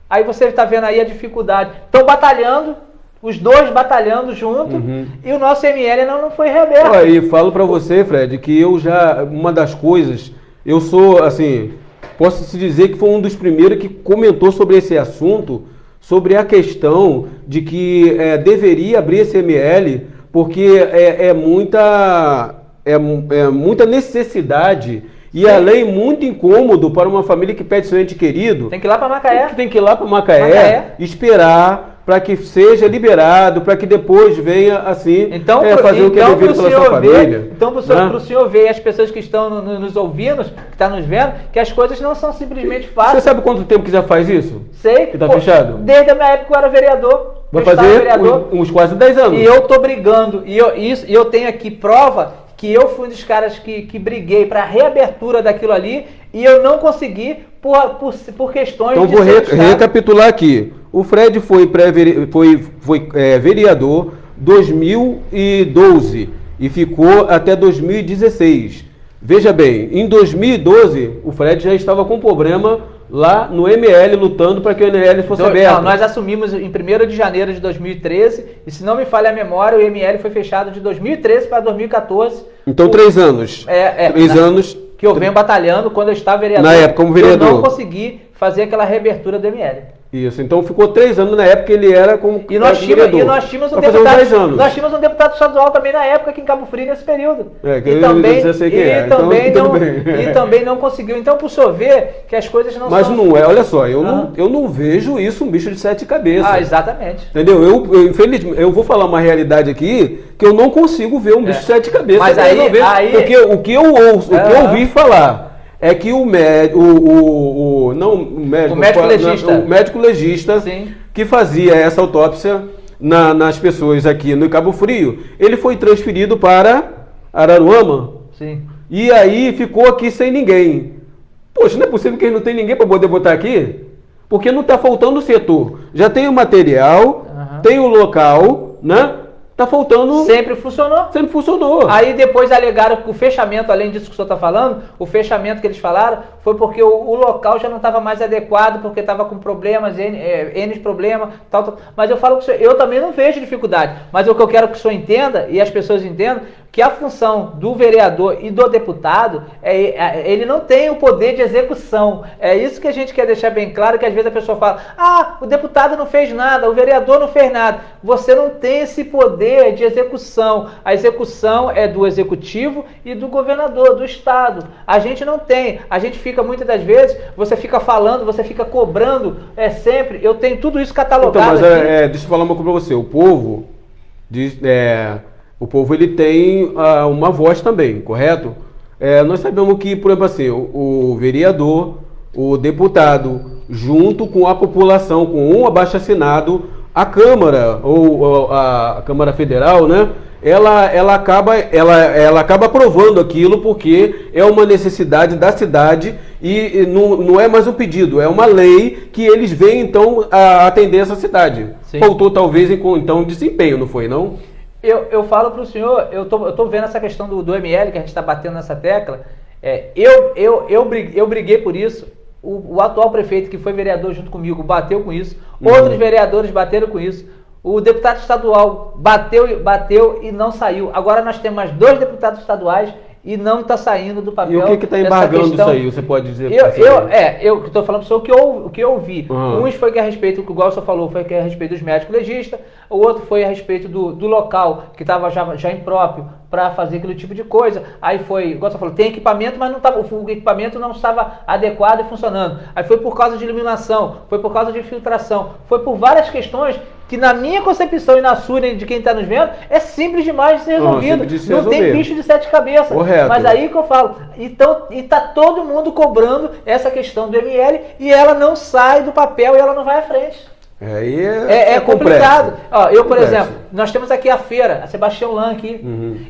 aí você está vendo aí a dificuldade. Estão batalhando, os 2 batalhando junto, e o nosso ML não foi reaberto. E falo para você, Fred, que uma das coisas, eu sou, assim, posso se dizer que foi um dos primeiros que comentou sobre esse assunto, sobre a questão de que deveria abrir esse ML, porque é muita necessidade e além muito incômodo para uma família que pede seu ente querido. Tem que ir lá para Macaé. Tem que ir lá para Macaé, esperar para que seja liberado, para que depois venha, assim, fazer o que é devido pela sua família. Então, para o senhor ver, as pessoas que estão nos ouvindo, que estão nos vendo, que as coisas não são simplesmente fáceis. Você sabe quanto tempo que já faz isso? Sei. Que está fechado? Desde a minha época que eu era vereador. Vai fazer uns quase 10 anos. E eu estou brigando, e eu tenho aqui prova que eu fui um dos caras que briguei para a reabertura daquilo ali, e eu não consegui por questões então, de... Então vou recapitular aqui. O Fred foi vereador 2012 e ficou até 2016. Veja bem, em 2012 o Fred já estava com problema lá no ML, lutando para que o ML fosse aberto. Não, nós assumimos em 1º de janeiro de 2013 e, se não me falha a memória, o ML foi fechado de 2013 para 2014. Então 3 anos. 3 anos. Que eu venho batalhando quando eu estava vereador. Na época, como vereador. Eu não consegui fazer aquela reabertura do ML. Isso, então ficou 3 anos na época que ele era como vereador. E nós tínhamos um deputado estadual também na época aqui em Cabo Frio nesse período. E também não conseguiu. Então, por senhor ver que as coisas não Mas não é, olha só, eu não vejo isso um bicho de 7 cabeças. Exatamente. Entendeu? Infelizmente, eu vou falar uma realidade aqui que eu não consigo ver um bicho de 7 cabeças. Mas porque o que eu ouvi falar é que o médico legista Sim. que fazia essa autópsia nas pessoas aqui no Cabo Frio, ele foi transferido para Araruama. Sim. E aí ficou aqui sem ninguém. Poxa, não é possível que ele não tenha ninguém para poder botar aqui? Porque não está faltando o setor. Já tem o material, tem o local, né? Tá faltando... Sempre funcionou. Aí depois alegaram que o fechamento, além disso que o senhor está falando, o fechamento que eles falaram foi porque o local já não estava mais adequado, porque estava com problemas, N problemas, tal. Mas eu falo que eu também não vejo dificuldade. Mas o que eu quero que o senhor entenda, e as pessoas entendam, que a função do vereador e do deputado, ele não tem o poder de execução. É isso que a gente quer deixar bem claro, que às vezes a pessoa fala, o deputado não fez nada, o vereador não fez nada. Você não tem esse poder de execução. A execução é do executivo e do governador, do estado. A gente não tem. A gente fica, muitas das vezes, você fica falando, você fica cobrando, sempre. Eu tenho tudo isso catalogado. Então, mas deixa eu falar uma coisa pra você. O povo diz... o povo ele tem uma voz também, correto? Nós sabemos que, por exemplo, assim, o vereador, o deputado, junto com a população, com um abaixo-assinado, a Câmara, ou a Câmara Federal, né? Ela acaba aprovando aquilo porque é uma necessidade da cidade e não é mais um pedido, é uma lei que eles veem, então, a atender essa cidade. Sim. Faltou, talvez, então, desempenho, não foi, não? Eu falo para o senhor, eu tô vendo essa questão do ML, que a gente está batendo nessa tecla. Eu briguei por isso. O atual prefeito, que foi vereador junto comigo, bateu com isso. Outros vereadores bateram com isso. O deputado estadual bateu e não saiu. Agora nós temos mais 2 deputados estaduais e não está saindo do papel. E o que está embargando isso aí? Você pode dizer? Eu estou falando para o senhor o que eu ouvi. Uns foi que a respeito, igual o senhor falou, foi que a respeito dos médicos legistas. O outro foi a respeito do local, que estava já impróprio para fazer aquele tipo de coisa. Aí foi, igual o senhor falou, tem equipamento, mas o equipamento não estava adequado e funcionando. Aí foi por causa de iluminação, foi por causa de filtração, foi por várias questões que na minha concepção e na sua, de quem está nos vendo, é simples demais de ser resolvido. Não tem bicho de 7 cabeças. Correto. Mas aí que eu falo, então, e tá todo mundo cobrando essa questão do ML e ela não sai do papel e ela não vai à frente. É complicado. Ó, por exemplo, nós temos aqui a feira, a Sebastião Lan aqui.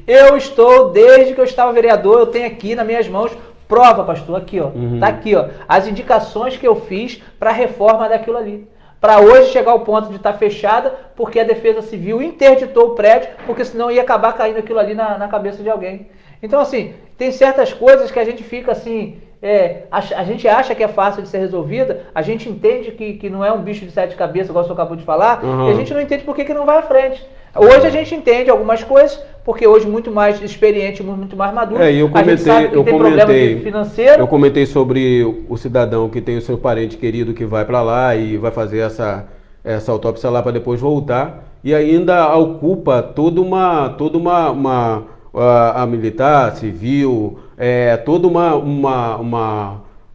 Eu estou, desde que eu estava vereador, eu tenho aqui nas minhas mãos prova, pastor, aqui, ó. Tá aqui, ó, as indicações que eu fiz para a reforma daquilo ali. Para hoje chegar ao ponto de estar fechada, porque a Defesa Civil interditou o prédio, porque senão ia acabar caindo aquilo ali na cabeça de alguém. Então, assim, tem certas coisas que a gente fica assim, a gente acha que é fácil de ser resolvida, a gente entende que não é um bicho de 7 cabeças, igual o senhor acabou de falar, e a gente não entende por que não vai à frente. Hoje a gente entende algumas coisas, porque hoje muito mais experiente, muito mais maduro. A gente sabe que tem problema financeiro. Eu comentei sobre o cidadão que tem o seu parente querido que vai para lá e vai fazer essa autópsia lá para depois voltar, e ainda ocupa toda uma a militar, civil, todo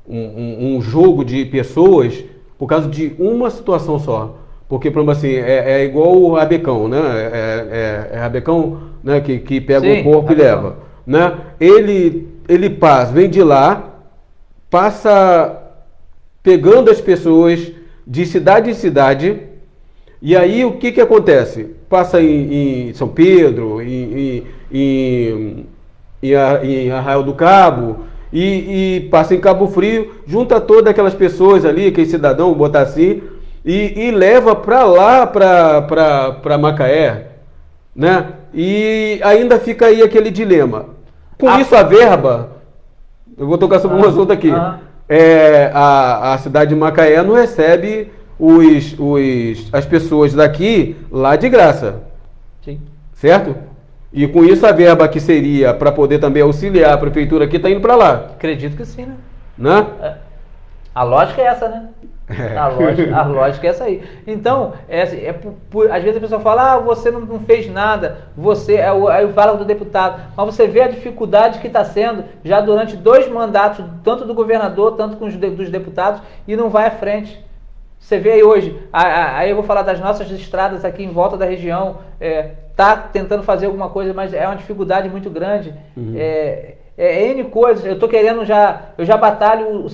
um jogo de pessoas por causa de uma situação só. Porque, por exemplo, assim, é igual o rabecão, né? É rabecão, né? Que pega o corpo e leva. Né? Ele passa, vem de lá, passa pegando as pessoas de cidade em cidade, e aí o que acontece? Passa em São Pedro, em Arraial do Cabo, e passa em Cabo Frio, junta todas aquelas pessoas ali, aquele cidadão, botar assim, e leva para lá, para Macaé, né? E ainda fica aí aquele dilema. Com isso a verba, eu vou tocar sobre um assunto aqui, a cidade de Macaé não recebe as pessoas daqui lá de graça. Sim. Certo? E com isso a verba que seria para poder também auxiliar a prefeitura aqui está indo para lá. Acredito que sim, né? Né? A lógica é essa, né? A lógica é essa aí. Então, às vezes a pessoa fala, você não fez nada, aí fala do deputado, mas você vê a dificuldade que está sendo já durante 2 mandatos, tanto do governador, tanto dos deputados, e não vai à frente. Você vê aí hoje, aí eu vou falar das nossas estradas aqui em volta da região, tá tentando fazer alguma coisa, mas é uma dificuldade muito grande. N coisas, eu já batalho,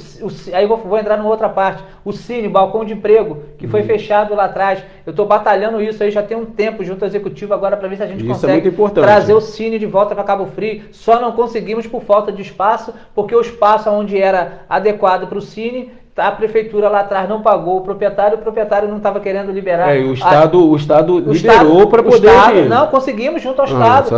aí eu vou entrar numa outra parte, o Cine, balcão de emprego, que foi fechado lá atrás, eu estou batalhando isso aí já tem um tempo junto ao Executivo agora para ver se a gente consegue trazer o Cine de volta para Cabo Frio, só não conseguimos por falta de espaço, porque o espaço onde era adequado para o Cine, a prefeitura lá atrás não pagou o proprietário não estava querendo liberar. O Estado liberou para poder... Não, conseguimos junto ao Estado.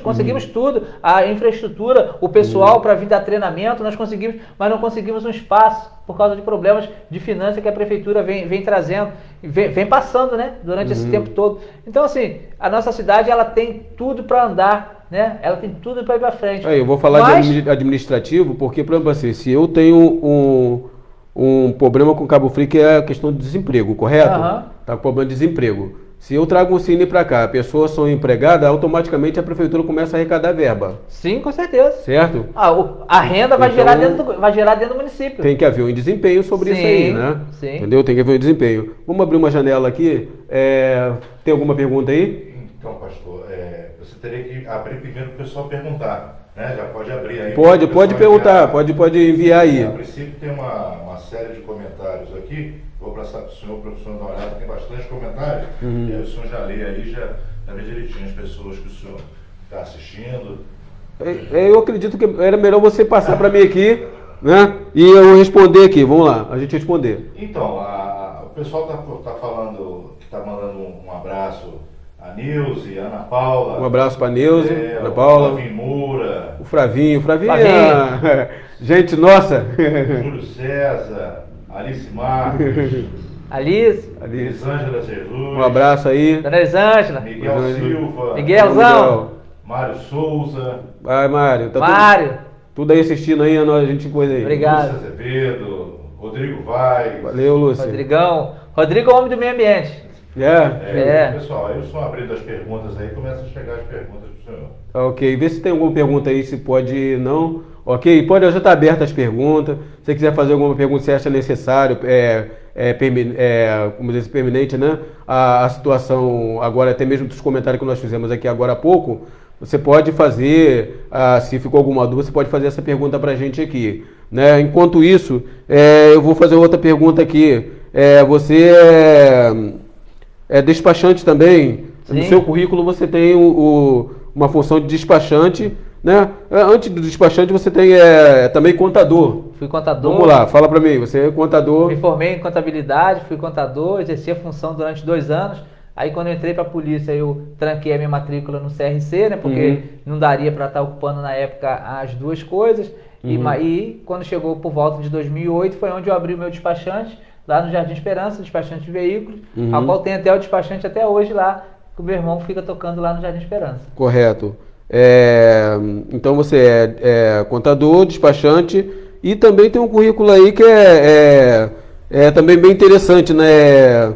Conseguimos tudo. A infraestrutura, o pessoal para vir dar treinamento, nós conseguimos, mas não conseguimos um espaço por causa de problemas de finanças que a prefeitura vem trazendo, vem passando, né, durante esse tempo todo. Então, assim, a nossa cidade ela tem tudo para andar, né? Ela tem tudo para ir para frente. Eu vou falar de administrativo, porque, por exemplo, assim, se eu tenho um problema com Cabo Frio, que é a questão do desemprego, correto? Tá com problema de desemprego. Se eu trago um Cine para cá, a pessoa são empregada, automaticamente a prefeitura começa a arrecadar verba. Sim, com certeza. Certo? A renda vai gerar dentro do município. Tem que haver um desempenho sobre isso aí, né? Sim. Entendeu? Tem que haver um desempenho. Vamos abrir uma janela aqui. Tem alguma pergunta aí? Então, pastor, você teria que abrir primeiro para o pessoal perguntar, né? Já pode abrir aí. Pode perguntar, pode enviar aí. A princípio tem uma série de comentários aqui, vou passar para o senhor dar uma olhada, tem bastante comentários, e aí o senhor já lê aí, já vê direitinho as pessoas que o senhor está assistindo. Eu acredito que era melhor você passar para mim aqui, né? E eu responder aqui, vamos lá, a gente responder. Então, o pessoal tá falando, que está mandando um abraço a Nilce, a Ana Paula. Um abraço para Nilce, Ana Paula. O Flavinho Moura. O Fravinho. Gente, nossa. Júlio César, Alice Marques. Alice. Elisângela Jesus. Um abraço aí. Dona Elisângela. Miguel Silva. Miguelzão. Mário Souza. Vai, Mário. Tá Mário. Tudo aí assistindo aí, a gente coisa aí. Obrigado. Lúcia Azevedo. Rodrigo Vaz. Valeu, Lúcio. Rodrigão. Rodrigo é o homem do meio ambiente. Pessoal, aí eu estou abrindo as perguntas aí, começa a chegar as perguntas para o senhor. Ok, vê se tem alguma pergunta aí, se pode não. Ok, já está aberta as perguntas. Se você quiser fazer alguma pergunta, se acha necessário, como dizer, permanente, né? A situação agora, até mesmo dos comentários que nós fizemos aqui agora há pouco, você pode fazer, se ficou alguma dúvida, você pode fazer essa pergunta para a gente aqui. Né? Enquanto isso, eu vou fazer outra pergunta aqui. Você é despachante também? Sim. No seu currículo você tem uma função de despachante, né? Antes do despachante você tem também contador. Fui contador. Vamos lá, fala para mim, você é contador. Me formei em contabilidade, fui contador, exerci a função durante 2 anos. Aí quando eu entrei para a polícia eu tranquei a minha matrícula no CRC, né? Porque não daria para estar ocupando na época as duas coisas. E quando chegou por volta de 2008 foi onde eu abri o meu despachante, lá no Jardim Esperança, despachante de veículos, a qual tem até o despachante até hoje lá, que o meu irmão fica tocando lá no Jardim Esperança. Correto. Então você é contador, despachante e também tem um currículo aí que é também bem interessante, né?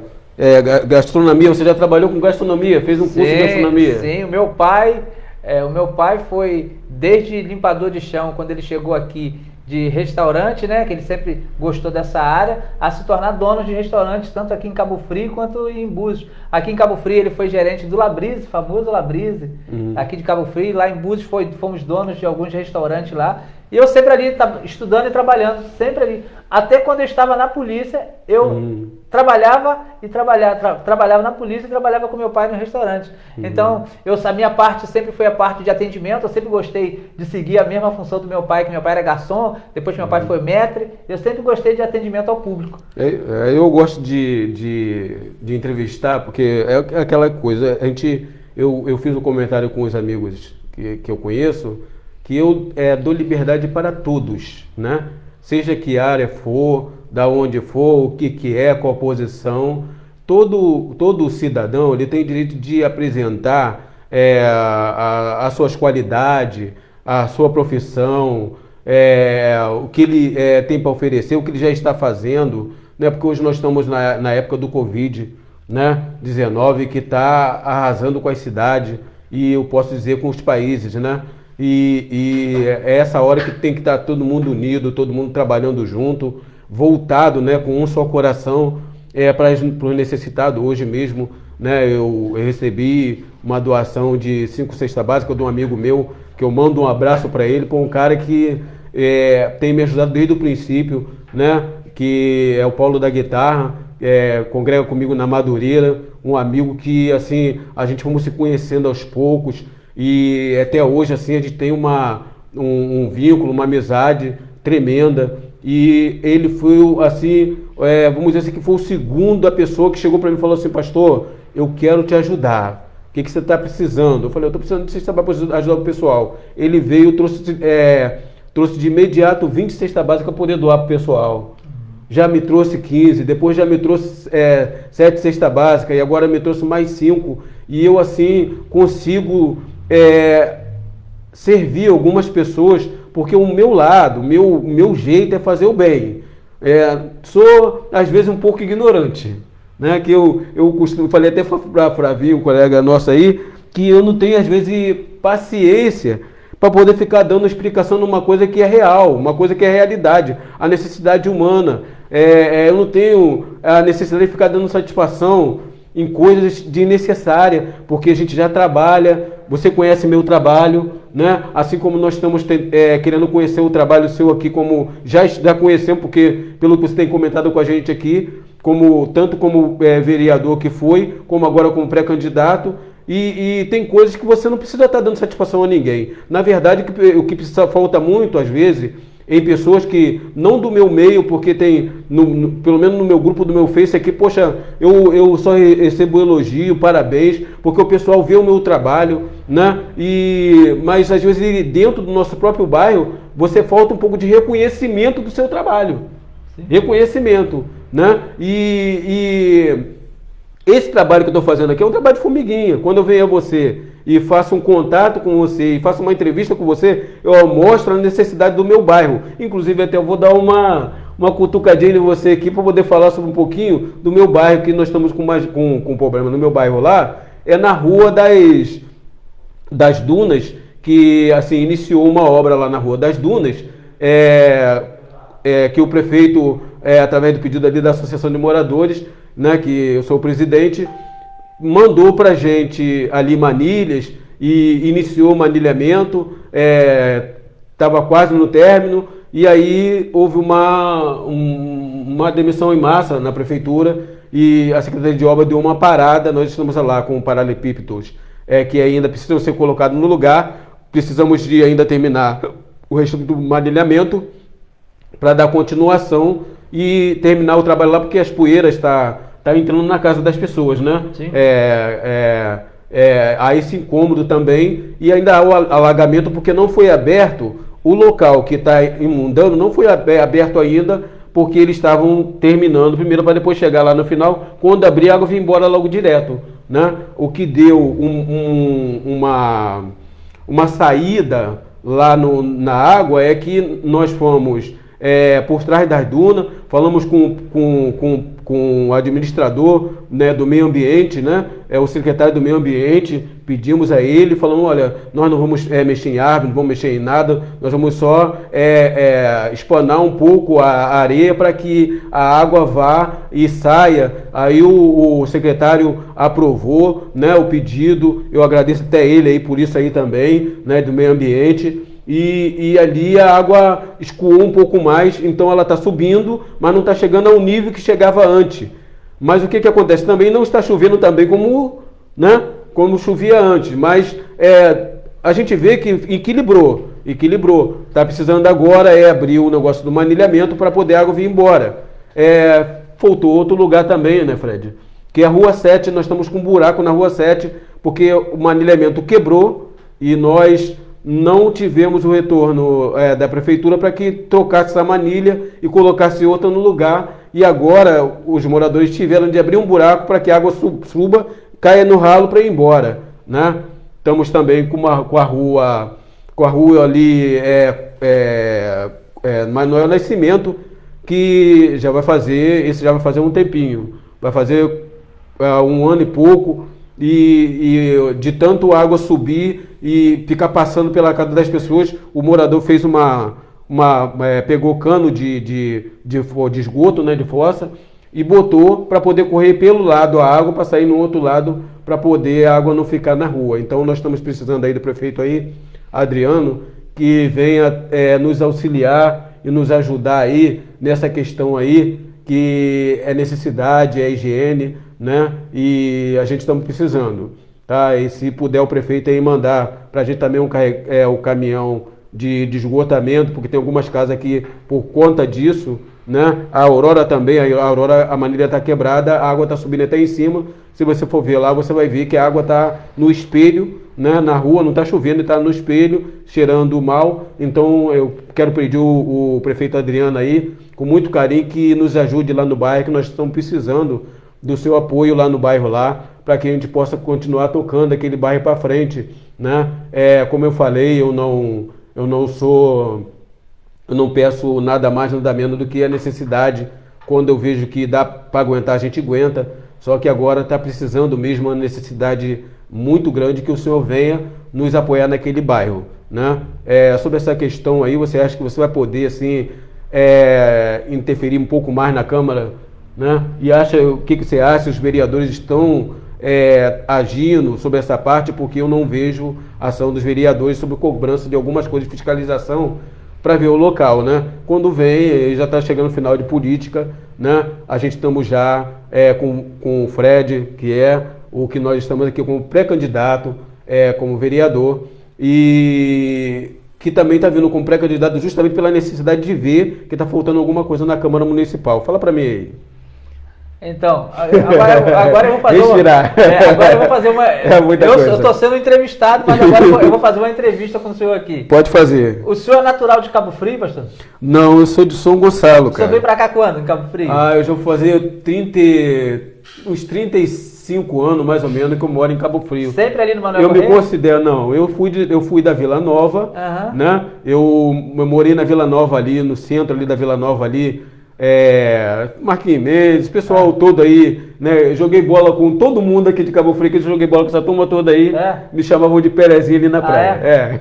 Gastronomia, você já trabalhou com gastronomia, fez um curso de gastronomia? Sim, o meu pai foi desde limpador de chão, quando ele chegou aqui, de restaurante, né, que ele sempre gostou dessa área, a se tornar dono de restaurantes, tanto aqui em Cabo Frio quanto em Búzios. Aqui em Cabo Frio ele foi gerente do Labrise, famoso Labrise, aqui de Cabo Frio. Lá em Búzios fomos donos de alguns restaurantes lá. E eu sempre ali, estudando e trabalhando, sempre ali. Até quando eu estava na polícia, eu trabalhava na polícia e trabalhava com meu pai no restaurante. Então, a minha parte sempre foi a parte de atendimento, eu sempre gostei de seguir a mesma função do meu pai, que meu pai era garçom, depois meu pai foi maître, eu sempre gostei de atendimento ao público. Eu gosto de entrevistar, porque é aquela coisa, eu fiz um comentário com os amigos que eu conheço, que eu dou liberdade para todos, né? Seja que área for, da onde for, o que é, qual a posição, todo cidadão ele tem direito de apresentar as suas qualidades, a sua profissão, o que ele tem para oferecer, o que ele já está fazendo, né? Porque hoje nós estamos na época do Covid, né? 19, que está arrasando com as cidades e eu posso dizer com os países, né? E é essa hora que tem que estar todo mundo unido, todo mundo trabalhando junto, voltado, né, com um só coração para os necessitados. Hoje mesmo, né, eu recebi uma doação de 5 cestas básicas de um amigo meu, que eu mando um abraço para ele, um cara que tem me ajudado desde o princípio, né, que é o Paulo da Guitarra, congrega comigo na Madureira, um amigo que assim a gente vamos se conhecendo aos poucos. E até hoje assim a gente tem um vínculo, uma amizade tremenda. E ele foi assim, vamos dizer assim, que foi o segundo a pessoa que chegou para mim e falou assim: pastor, eu quero te ajudar. O que você está precisando? Eu falei: eu estou precisando de cesta básica para ajudar o pessoal. Ele veio, trouxe de imediato 20 cestas básicas para poder doar para o pessoal. Já me trouxe 15, depois já me trouxe 7 cestas básicas e agora me trouxe mais 5. E eu assim consigo servir algumas pessoas, porque o meu lado, o meu jeito é fazer o bem. Sou às vezes um pouco ignorante, né? Que eu costumo, falei até para Flavinho, um colega nosso aí, que eu não tenho às vezes paciência para poder ficar dando explicação numa coisa que é real, uma coisa que é realidade, a necessidade humana. Eu não tenho a necessidade de ficar dando satisfação em coisas desnecessárias, porque a gente já trabalha, você conhece meu trabalho, né? Assim como nós estamos querendo conhecer o trabalho seu aqui, como já conhecemos, porque pelo que você tem comentado com a gente aqui, tanto como vereador que foi, como agora como pré-candidato, e tem coisas que você não precisa estar dando satisfação a ninguém. Na verdade, o que falta muito, às vezes, em pessoas que, não do meu meio, porque tem, pelo menos no meu grupo do meu Face aqui, poxa, eu só recebo elogio, parabéns, porque o pessoal vê o meu trabalho, né? Mas às vezes dentro do nosso próprio bairro, você falta um pouco de reconhecimento do seu trabalho. Sim. Reconhecimento, né? E esse trabalho que eu estou fazendo aqui é um trabalho de formiguinha. Quando eu venho a você e faço um contato com você e faço uma entrevista com você, eu mostro a necessidade do meu bairro. Inclusive, até eu vou dar uma cutucadinha em você aqui para poder falar sobre um pouquinho do meu bairro, que nós estamos com problema no meu bairro lá. É na Rua das Dunas, que assim iniciou uma obra lá na Rua das Dunas, que o prefeito, através do pedido ali da Associação de Moradores, né, que eu sou o presidente, mandou para a gente ali manilhas e iniciou o manilhamento, estava quase no término, e aí houve uma demissão em massa na prefeitura e a Secretaria de Obras deu uma parada. Nós estamos lá com paralelepípedos que ainda precisam ser colocados no lugar, precisamos de ainda terminar o resto do manilhamento para dar continuação e terminar o trabalho lá, porque as poeiras tá entrando na casa das pessoas, né? Sim. Há esse incômodo também, e ainda há o alagamento, porque não foi aberto o local que está inundando, não foi aberto ainda, porque eles estavam terminando primeiro para depois chegar lá no final, quando abrir a água vir embora logo direto, né? O que deu uma saída lá na água é que nós fomos por trás das dunas, falamos com o administrador, né, do meio ambiente, né, o secretário do meio ambiente, pedimos a ele, falamos, olha, nós não vamos mexer em árvore, não vamos mexer em nada, nós vamos só espanar um pouco a areia para que a água vá e saia. Aí o secretário aprovou, né, o pedido, eu agradeço até ele aí por isso aí também, né, do meio ambiente. E ali a água escoou um pouco mais, então ela está subindo, mas não está chegando ao nível que chegava antes. Mas o que acontece? Também não está chovendo também como chovia antes, mas a gente vê que equilibrou. Está precisando agora abrir o negócio do manilhamento para poder a água vir embora. Faltou outro lugar também, né, Fred? Que é a Rua 7, nós estamos com um buraco na Rua 7, porque o manilhamento quebrou e nós não tivemos o retorno da prefeitura para que trocasse essa manilha e colocasse outra no lugar. E agora os moradores tiveram de abrir um buraco para que a água suba, caia no ralo para ir embora, né? Estamos também com a rua ali, Manuel Nascimento, que esse já vai fazer um tempinho, vai fazer 1 ano e pouco. E de tanto água subir e ficar passando pela casa das pessoas, o morador fez pegou cano de esgoto, né, de fossa, e botou para poder correr pelo lado a água, para sair no outro lado, para poder a água não ficar na rua. Então nós estamos precisando aí do prefeito aí, Adriano, que venha nos auxiliar e nos ajudar aí nessa questão aí, que é necessidade, é higiene, né? E a gente estamos precisando, tá? E se puder o prefeito aí mandar para a gente também o caminhão de esgotamento, porque tem algumas casas aqui por conta disso, né? A Aurora também, a manilha está quebrada, a água está subindo até em cima. Se você for ver lá, você vai ver que a água está no espelho, né? Na rua, não está chovendo, está no espelho, cheirando mal. Então eu quero pedir o prefeito Adriano aí, com muito carinho, que nos ajude lá no bairro, que nós estamos precisando do seu apoio lá no bairro lá, para que a gente possa continuar tocando aquele bairro para frente, né? Como eu falei, eu não peço nada mais, nada menos do que a necessidade. Quando eu vejo que dá para aguentar, a gente aguenta. Só que agora está precisando mesmo, uma necessidade muito grande, que o senhor venha nos apoiar naquele bairro, né? Sobre essa questão aí, você acha que você vai poder assim interferir um pouco mais na Câmara né? E o que você acha? Os vereadores estão agindo sobre essa parte, porque eu não vejo ação dos vereadores sobre cobrança de algumas coisas de fiscalização para ver o local, né? Quando vem, já está chegando o final de política, né? A gente estamos já com o Fred, que é o que nós estamos aqui como pré-candidato, como vereador, e que também está vindo como pré-candidato justamente pela necessidade de ver que está faltando alguma coisa na Câmara Municipal. Fala para mim aí. Então, agora eu vou fazer agora eu vou fazer uma... eu estou sendo entrevistado, mas agora eu vou fazer uma entrevista com o senhor aqui. Pode fazer. O senhor é natural de Cabo Frio, pastor? Não, eu sou de São Gonçalo, cara. O senhor veio para cá quando, em Cabo Frio? Eu já vou fazer uns 35 anos, mais ou menos, que eu moro em Cabo Frio. Sempre ali no Manuel Correia? Eu me considero, não, eu fui da Vila Nova, né? Eu morei na Vila Nova ali, no centro ali da Vila Nova ali, Marquinhos Mendes, pessoal todo aí, né? Joguei bola com todo mundo aqui de Cabo Frio, que eu joguei bola com essa turma toda aí, me chamavam de Perezinho ali na praia.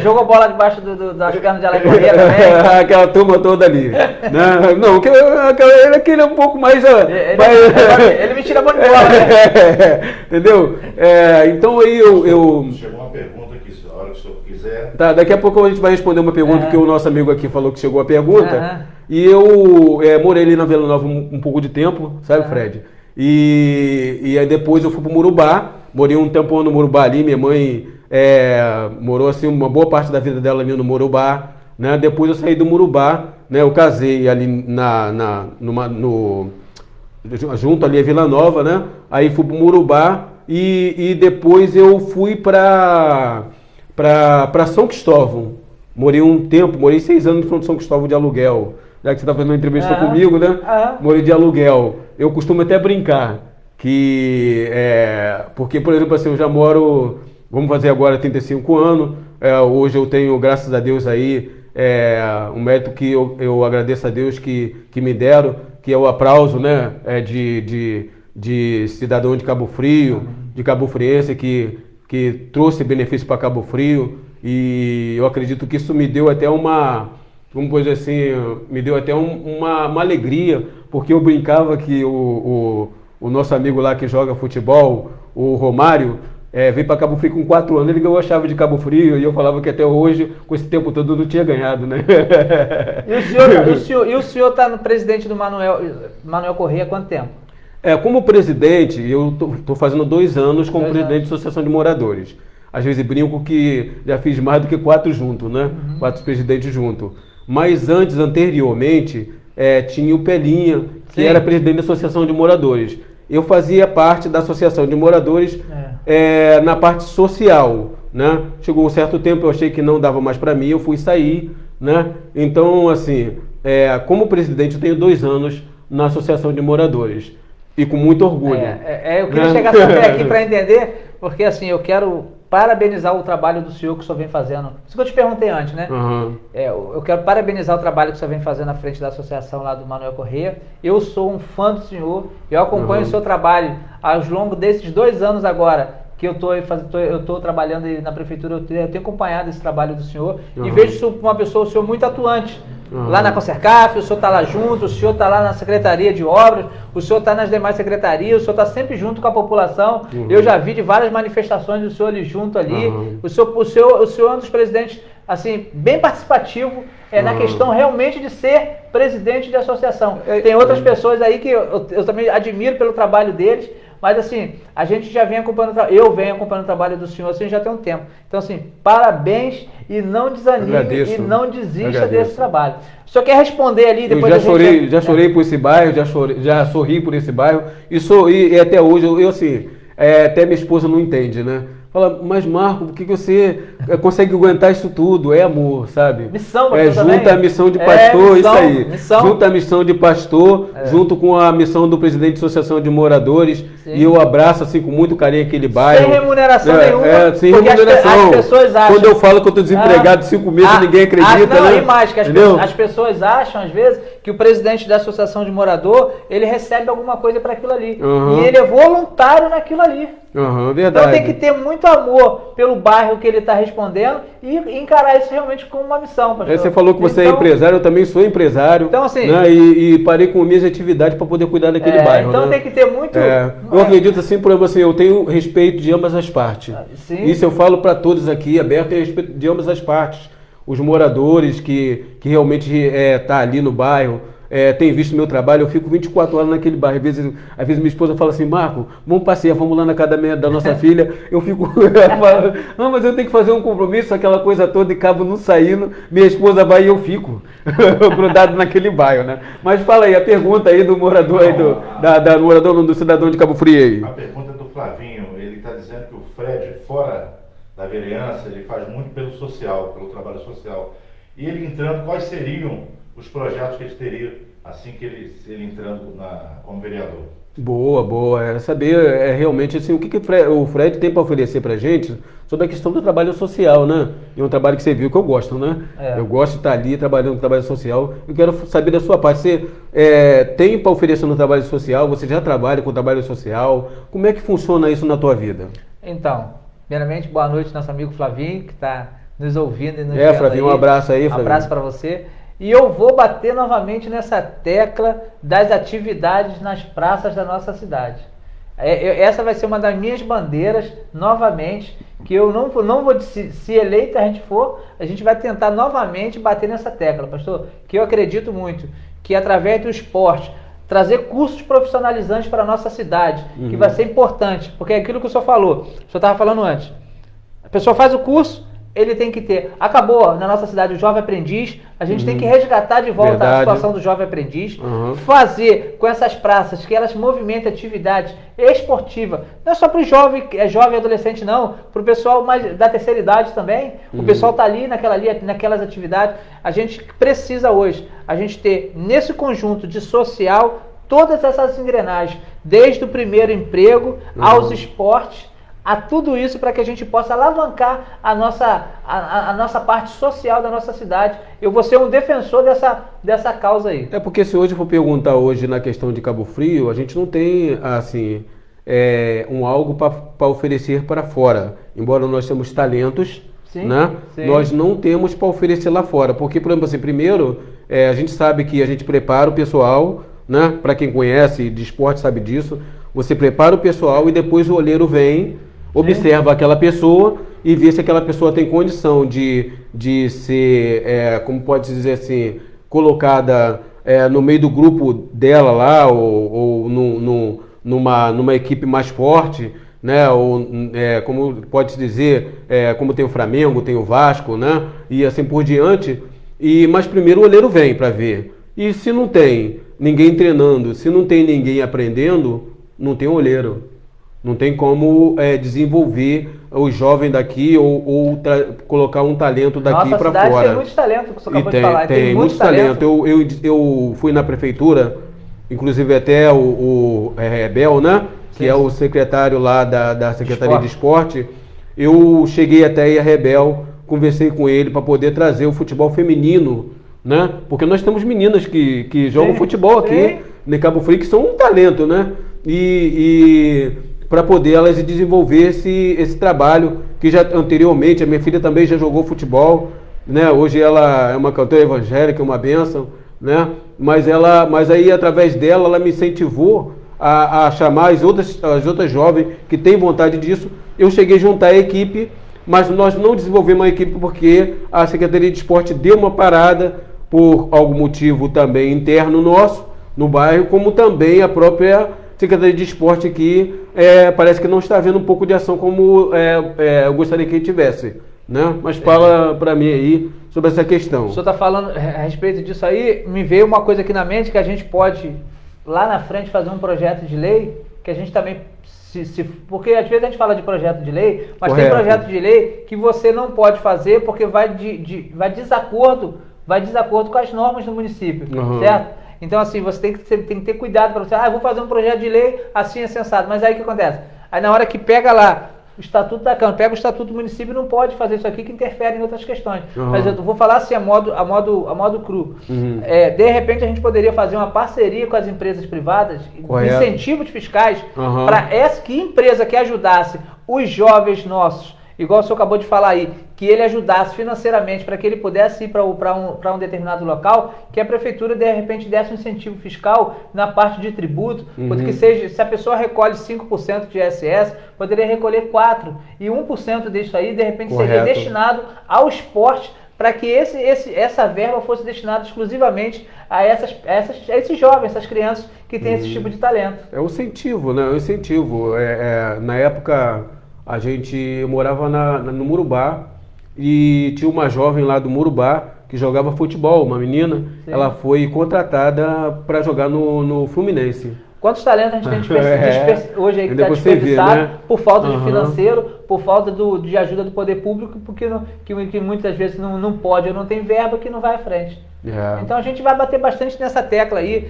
Jogou bola debaixo das pernas de Alex Correia também? Aquela turma toda ali. Né? Não, aquele é um pouco mais... Ele me tira a mão de bola, né? Entendeu? Então aí Chegou uma pergunta aqui, a hora que o senhor quiser. Tá, daqui a pouco a gente vai responder uma pergunta que o nosso amigo aqui falou que chegou a pergunta. E eu morei ali na Vila Nova um pouco de tempo, sabe, Fred? E aí depois eu fui pro Murubá, morei um tempão no Murubá ali, minha mãe morou assim uma boa parte da vida dela ali no Murubá, né? Depois eu saí do Murubá, né? Eu casei ali junto ali a Vila Nova, né? Aí fui pro Murubá e depois eu fui para São Cristóvão. Morei 6 anos em São Cristóvão de aluguel. Já que você está fazendo uma entrevista comigo, né? Morei de aluguel. Eu costumo até brincar que... porque, por exemplo, assim, eu já moro... Vamos fazer agora 35 anos. Hoje eu tenho, graças a Deus, aí, um mérito que eu agradeço a Deus que me deram, que é o aplauso, né? De cidadão de Cabo Frio, de Cabo Friense, que trouxe benefício para Cabo Frio. E eu acredito que isso me deu até me deu até uma alegria, porque eu brincava que o nosso amigo lá que joga futebol, o Romário, veio para Cabo Frio com 4 anos, ele ganhou a chave de Cabo Frio, e eu falava que até hoje, com esse tempo todo, não tinha ganhado, né? E o senhor está no presidente do Manuel Correia há quanto tempo? Como presidente, eu estou fazendo 2 anos como presidente da Associação de Moradores. Às vezes brinco que já fiz mais do que 4 juntos, né? 4 presidentes juntos. Mas anteriormente, tinha o Pelinha, que era presidente da Associação de Moradores. Eu fazia parte da Associação de Moradores na parte social, né? Chegou um certo tempo, eu achei que não dava mais para mim, eu fui sair, né? Então, assim, como presidente, eu tenho 2 anos na Associação de Moradores. E com muito orgulho. Eu queria chegar também aqui para entender, porque assim, eu quero parabenizar o trabalho do senhor que o senhor vem fazendo. Isso que eu te perguntei antes, né? Eu quero parabenizar o trabalho que o senhor vem fazendo à frente da associação lá do Manuel Correia. Eu sou um fã do senhor, eu acompanho o seu trabalho ao longo desses 2 anos agora que eu estou trabalhando na prefeitura, eu tenho acompanhado esse trabalho do senhor e vejo o senhor muito atuante. Lá na Concercaf, o senhor está lá junto, o senhor está lá na Secretaria de Obras, o senhor está nas demais secretarias, o senhor está sempre junto com a população. Eu já vi de várias manifestações do senhor ali junto ali. O senhor é um dos presidentes, assim, bem participativo na questão realmente de ser presidente de associação. Tem outras pessoas aí que eu também admiro pelo trabalho deles, mas assim, a gente já vem acompanhando, eu venho acompanhando o trabalho do senhor assim já tem um tempo. Então assim, parabéns e não desanime e não desista desse trabalho. O senhor quer responder ali depois? Eu já chorei por esse bairro, já sorri por esse bairro e até hoje eu assim, até minha esposa não entende, né? Fala, mas Marco, por que você consegue aguentar isso tudo? É amor, sabe? Missão, junta a missão de pastor, isso aí. Junta a missão de pastor, junto com a missão do presidente da Associação de Moradores. Sim. E eu abraço assim com muito carinho aquele bairro. Sem remuneração nenhuma. Sem remuneração. As pessoas acham. Quando eu falo que eu estou desempregado 5 meses, ninguém acredita. Não, né? E mais, que as pessoas acham, às vezes, que o presidente da associação de morador, ele recebe alguma coisa para aquilo ali. Uhum. E ele é voluntário naquilo ali. Verdade. Então tem que ter muito amor pelo bairro que ele está respondendo e encarar isso realmente como uma missão, pastor. Você falou que você é empresário, eu também sou empresário. Então, assim, né? E parei com minhas atividades para poder cuidar daquele bairro. Então né? tem que ter muito... Eu acredito assim, por exemplo, assim, eu tenho respeito de ambas as partes. Sim. Isso eu falo para todos aqui, aberto, e respeito de ambas as partes. Os moradores que realmente tá ali no bairro, tem visto meu trabalho, eu fico 24 horas naquele bairro. Às vezes minha esposa fala assim, Marco, vamos passear, vamos lá na casa da nossa filha. Eu fico, não, mas eu tenho que fazer um compromisso, aquela coisa toda, e acabo não saindo. Minha esposa vai e eu fico grudado naquele bairro, né? Mas fala aí, a pergunta aí do morador aí, do cidadão de Cabo Frio aí. A pergunta é do Flavinho, ele está dizendo que o Fred, fora da vereança, ele faz muito pelo social, pelo trabalho social. E ele entrando, quais seriam os projetos que ele teria assim que ele entrando como vereador? Boa. É saber realmente assim, o que o Fred tem para oferecer para a gente sobre a questão do trabalho social, né? E um trabalho que você viu que eu gosto, né? Eu gosto de estar ali trabalhando com trabalho social. Eu quero saber da sua parte. Você tem para oferecer no trabalho social? Você já trabalha com trabalho social? Como é que funciona isso na tua vida? Então, primeiramente, boa noite, nosso amigo Flavinho, que está nos ouvindo e nos vendo Flavinho, aí. um abraço aí, Flavinho. Um abraço para você. E eu vou bater novamente nessa tecla das atividades nas praças da nossa cidade. Essa vai ser uma das minhas bandeiras, novamente, que eu não vou, se eleito a gente vai tentar novamente bater nessa tecla, pastor, que eu acredito muito, que através do esporte, trazer cursos profissionalizantes para a nossa cidade, que vai ser importante, porque é aquilo que o senhor falou, o senhor estava falando antes, a pessoa faz o curso, ele tem que ter, acabou na nossa cidade o jovem aprendiz, a gente tem que resgatar de volta a situação do jovem aprendiz, fazer com essas praças que elas movimentem atividade esportiva, não é só para o jovem e adolescente não, para o pessoal mais da terceira idade também, o pessoal está ali naquelas atividades, a gente precisa hoje, a gente ter nesse conjunto de social, todas essas engrenagens, desde o primeiro emprego aos esportes, a tudo isso para que a gente possa alavancar a nossa parte social da nossa cidade. Eu vou ser um defensor dessa causa aí. É porque se hoje eu for perguntar hoje na questão de Cabo Frio, a gente não tem assim algo para oferecer para fora. Embora nós temos talentos, né? Sim. Nós não temos para oferecer lá fora. Porque, por exemplo, assim, primeiro, a gente sabe que a gente prepara o pessoal, né? Para quem conhece de esporte sabe disso. Você prepara o pessoal e depois o olheiro vem, observa aquela pessoa e vê se aquela pessoa tem condição de ser, como pode dizer assim, colocada no meio do grupo dela lá, ou numa equipe mais forte, né? Ou como pode dizer, como tem o Flamengo, tem o Vasco, né? E assim por diante. Mas primeiro o olheiro vem para ver. E se não tem ninguém treinando, se não tem ninguém aprendendo, não tem olheiro. Não tem como desenvolver o jovem daqui ou colocar um talento daqui para fora. Nossa cidade tem muito talento, que você acabou de falar. Tem muito talento. Eu fui na prefeitura, inclusive até o Rebel, né? Que é o secretário lá da Secretaria de Esporte. Eu cheguei até aí a Rebel, conversei com ele para poder trazer o futebol feminino, né? Porque nós temos meninas que jogam futebol aqui em Cabo Frio, que são um talento, né? E para poder elas desenvolver esse trabalho que já anteriormente, a minha filha também já jogou futebol, né? Hoje ela é uma cantora evangélica, uma bênção, né? Mas aí através dela, ela me incentivou a chamar as outras jovens que têm vontade disso. Eu cheguei a juntar a equipe, mas nós não desenvolvemos a equipe porque a Secretaria de Esporte deu uma parada por algum motivo também interno nosso, no bairro, como também a própria Secretaria de Esporte aqui parece que não está havendo um pouco de ação como eu gostaria que tivesse, né? Mas fala para mim aí sobre essa questão. O senhor está falando a respeito disso aí, me veio uma coisa aqui na mente que a gente pode, lá na frente, fazer um projeto de lei, que a gente também, porque às vezes a gente fala de projeto de lei, mas tem projeto de lei que você não pode fazer porque vai desacordo com as normas do município, certo? Então, assim, você tem que ter cuidado para você. Eu vou fazer um projeto de lei assim é sensado. Mas aí o que acontece? Aí na hora que pega lá o Estatuto da Câmara, pega o Estatuto do município e não pode fazer isso aqui que interfere em outras questões. Uhum. Mas eu vou falar assim a modo cru. Uhum. De repente a gente poderia fazer uma parceria com as empresas privadas, Correto. incentivos fiscais, Uhum. para que empresa que ajudasse os jovens nossos, igual o senhor acabou de falar aí, que ele ajudasse financeiramente para que ele pudesse ir para um determinado local, que a prefeitura de repente desse um incentivo fiscal na parte de tributo, porque se a pessoa recolhe 5% de ISS, poderia recolher 4%, e 1% disso aí de repente seria destinado ao esporte, para que essa verba fosse destinada exclusivamente a esses jovens, essas crianças que têm esse tipo de talento. É um incentivo, né? É um incentivo. Na época, a gente morava no Murubá e tinha uma jovem lá do Murubá que jogava futebol, uma menina. Sim. Ela foi contratada para jogar no Fluminense. Quantos talentos a gente tem hoje aí que está desperdiçado, né? Por falta de financeiro, por falta de ajuda do poder público, porque que muitas vezes não pode ou não tem verba, que não vai à frente. Então a gente vai bater bastante nessa tecla aí.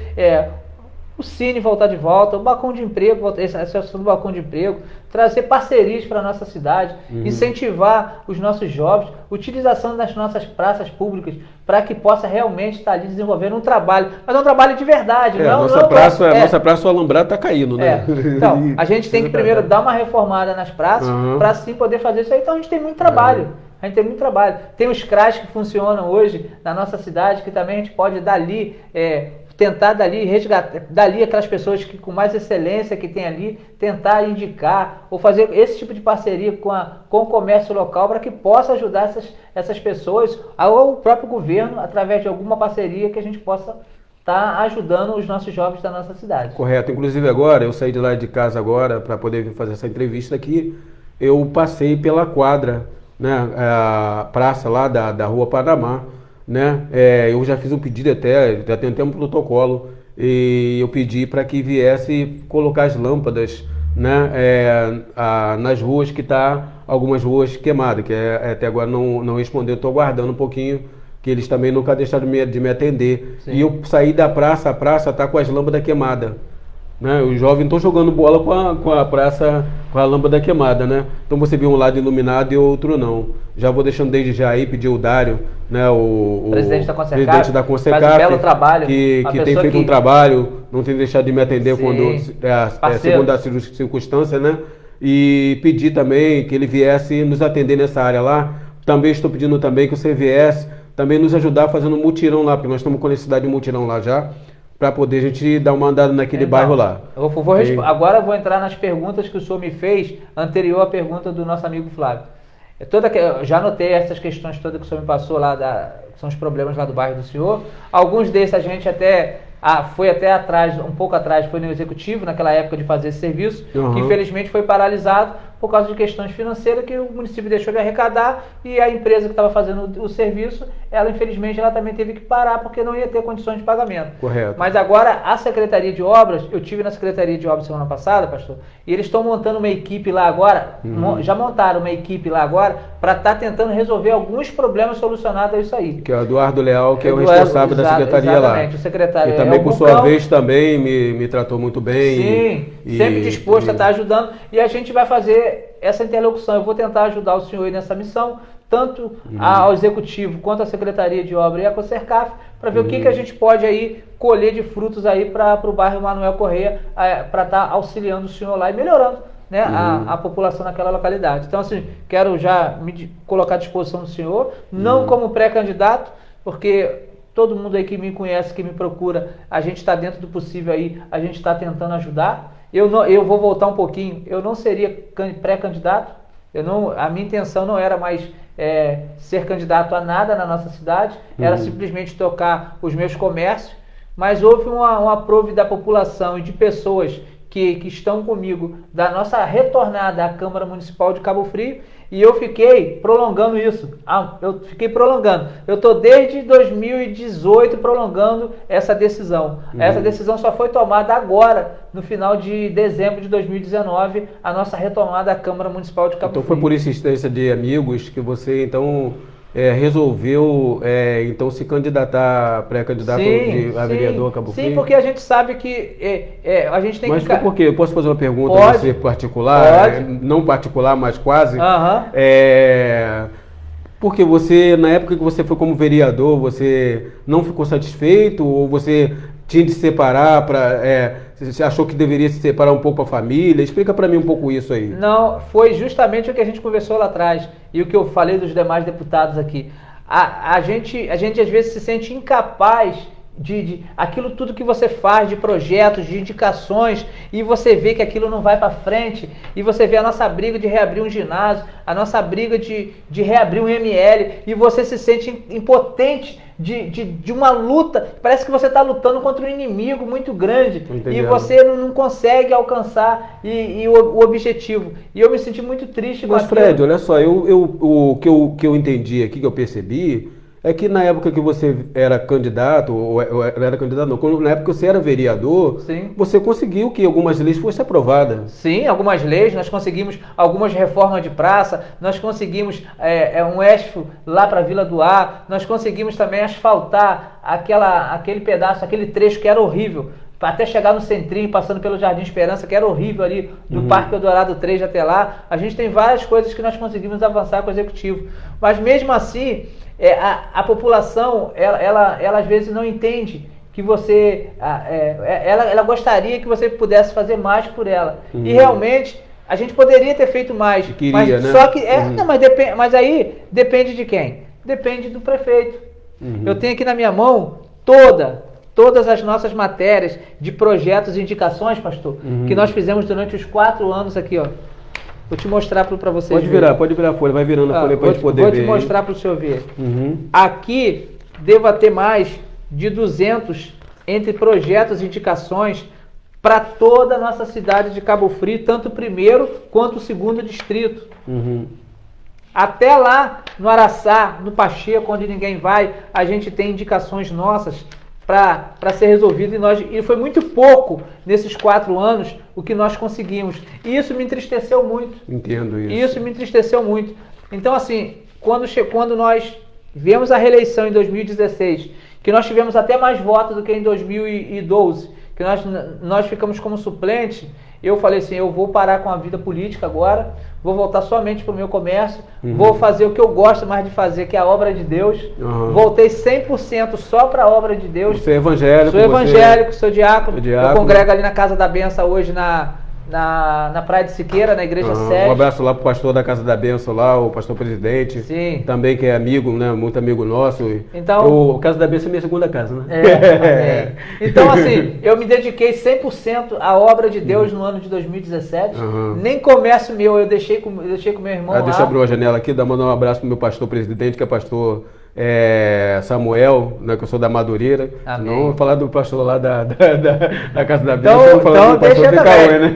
O Cine voltar de volta, o balcão de emprego, essa associação do balcão de emprego, trazer parcerias para a nossa cidade, incentivar os nossos jovens, utilização das nossas praças públicas para que possa realmente estar ali desenvolvendo um trabalho, mas é um trabalho de verdade. Nossa praça, o alambrado está caindo, né? Então, a gente tem que primeiro dar uma reformada nas praças para assim poder fazer isso aí. Então a gente tem muito trabalho. A gente tem muito trabalho. Tem os CRAs que funcionam hoje na nossa cidade, que também a gente pode dali tentar dali resgatar dali aquelas pessoas que com mais excelência que tem ali, tentar indicar ou fazer esse tipo de parceria com o comércio local para que possa ajudar essas pessoas, ou o próprio governo, através de alguma parceria que a gente possa estar ajudando os nossos jovens da nossa cidade. Correto. Inclusive agora, eu saí de lá de casa agora para poder fazer essa entrevista aqui, eu passei pela quadra, né, a praça lá da Rua Panamá, né? Eu já fiz um pedido já tem até um protocolo, e eu pedi para que viesse colocar as lâmpadas, né, nas ruas que tá algumas ruas queimadas, que até agora não respondeu, estou aguardando um pouquinho, que eles também nunca deixaram de me atender. Sim. E eu saí da praça, a praça está com as lâmpadas queimadas. Né? Os jovens estão jogando bola com a praça, com a lâmpada queimada, né? Então você vê um lado iluminado e outro não. Já vou deixando desde já aí pedir o Dário, né, o presidente da Concecaf, faz um belo trabalho, que tem feito um trabalho, não tem deixado de me atender quando segundo a circunstância, né? E pedir também que ele viesse nos atender nessa área lá. Também estou pedindo também que você viesse também nos ajudar fazendo um mutirão lá, porque nós estamos com necessidade de mutirão lá já, para poder a gente dar uma andada naquele bairro lá. Agora eu vou entrar nas perguntas que o senhor me fez, anterior à pergunta do nosso amigo Flávio. Eu já anotei essas questões todas que o senhor me passou lá, que são os problemas lá do bairro do senhor. Alguns desses a gente foi até atrás, um pouco atrás, foi no executivo, naquela época de fazer esse serviço, que infelizmente foi paralisado por causa de questões financeiras que o município deixou de arrecadar, e a empresa que estava fazendo o serviço, infelizmente ela também teve que parar porque não ia ter condições de pagamento. Correto. Mas agora a Secretaria de Obras, eu tive na Secretaria de Obras semana passada, pastor, e eles estão montando uma equipe lá agora, já montaram uma equipe lá agora, para estar tentando resolver alguns problemas solucionados a isso aí. Que é o Eduardo Leal, que é o responsável da secretaria lá. Exatamente, o secretário. E também, por sua vez, também me tratou muito bem. Sim, sempre disposto a estar ajudando, e a gente vai fazer essa interlocução. Eu vou tentar ajudar o senhor aí nessa missão, tanto ao Executivo quanto à Secretaria de Obra e à Concercaf, para ver o que a gente pode aí colher de frutos aí para o bairro Manuel Correia, para estar auxiliando o senhor lá e melhorando, né, a população naquela localidade. Então, assim, quero já me colocar à disposição do senhor, não como pré-candidato, porque todo mundo aí que me conhece, que me procura, a gente está dentro do possível aí, a gente está tentando ajudar. Eu vou voltar um pouquinho, eu não seria pré-candidato, a minha intenção não era mais ser candidato a nada na nossa cidade, era simplesmente tocar os meus comércios, mas houve um aprove da população e de pessoas que estão comigo da nossa retornada à Câmara Municipal de Cabo Frio, e eu fiquei prolongando isso. Eu estou desde 2018 prolongando essa decisão. Essa decisão só foi tomada agora, no final de dezembro de 2019, a nossa retomada à Câmara Municipal de Cabo Frio. Então foi por insistência de amigos que você, então, resolveu então se candidatar, pré-candidato a vereador Cabo Frio? Sim, porque a gente sabe que a gente tem mas que... Mas por quê? Eu posso fazer uma pergunta Pode. a você particular? Pode. Não particular, mas quase. Aham. Porque você, na época que você foi como vereador, você não ficou satisfeito ou você tinha de se separar você achou que deveria se separar um pouco a família? Explica para mim um pouco isso aí. Não, foi justamente o que a gente conversou lá atrás e o que eu falei dos demais deputados aqui. A gente às vezes se sente incapaz de aquilo tudo que você faz, de projetos, de indicações, e você vê que aquilo não vai para frente, e você vê a nossa briga de reabrir um ginásio, a nossa briga de reabrir um ML, e você se sente impotente de uma luta, parece que você está lutando contra um inimigo muito grande, e você não consegue alcançar o objetivo. E eu me senti muito triste com aquilo. Mas Fred, olha só, o que eu entendi aqui, que eu percebi, é que na época que você era candidato, na época que você era vereador, sim, você conseguiu que algumas leis fossem aprovadas. Sim, algumas leis, nós conseguimos algumas reformas de praça, nós conseguimos um ESFO lá para a Vila do Ar, nós conseguimos também asfaltar aquele pedaço, aquele trecho que era horrível, até chegar no Centrinho, passando pelo Jardim Esperança, que era horrível ali, do Parque Eldorado 3 até lá. A gente tem várias coisas que nós conseguimos avançar com o Executivo. Mas mesmo assim, a população, ela às vezes não entende que você... ela gostaria que você pudesse fazer mais por ela. E realmente, a gente poderia ter feito mais. Queria, né? Só que... não, mas aí depende de quem? Depende do prefeito. Eu tenho aqui na minha mão todas as nossas matérias de projetos e indicações, pastor, que nós fizemos durante os 4 anos aqui, ó. Vou te mostrar para vocês. Pode virar a folha, vai virando a folha para a gente poder ver. Vou te mostrar para o senhor ver. Aqui deva ter mais de 200 entre projetos e indicações para toda a nossa cidade de Cabo Frio, tanto o primeiro quanto o segundo distrito. Até lá no Araçá, no Pacheco, onde ninguém vai, a gente tem indicações nossas para ser resolvido, e foi muito pouco nesses 4 anos o que nós conseguimos. E isso me entristeceu muito. Entendo isso. Isso me entristeceu muito. Então, assim, quando nós viemos a reeleição em 2016, que nós tivemos até mais votos do que em 2012, que nós ficamos como suplente, eu falei assim, eu vou parar com a vida política agora, vou voltar somente para o meu comércio, vou fazer o que eu gosto mais de fazer, que é a obra de Deus. Voltei 100% só para a obra de Deus. Você é evangélico? Sou evangélico, sou diácono. Eu congrego ali na Casa da Benção hoje na Praia de Siqueira, na Igreja Sede. Um abraço lá pro pastor da Casa da Benção lá, o pastor presidente. Sim. Também que é amigo, né? Muito amigo nosso. Então, o Casa da Benção é minha segunda casa, né? Então, assim, eu me dediquei 100% à obra de Deus no ano de 2017. Nem comércio meu, eu deixei com meu irmão lá. Deixa eu abrir uma janela aqui, mandar um abraço pro meu pastor presidente, que é pastor Samuel, né, que eu sou da Madureira. Amém. Não vou falar do pastor lá da Casa da Benção, vou falar então do pastor Cauê, né?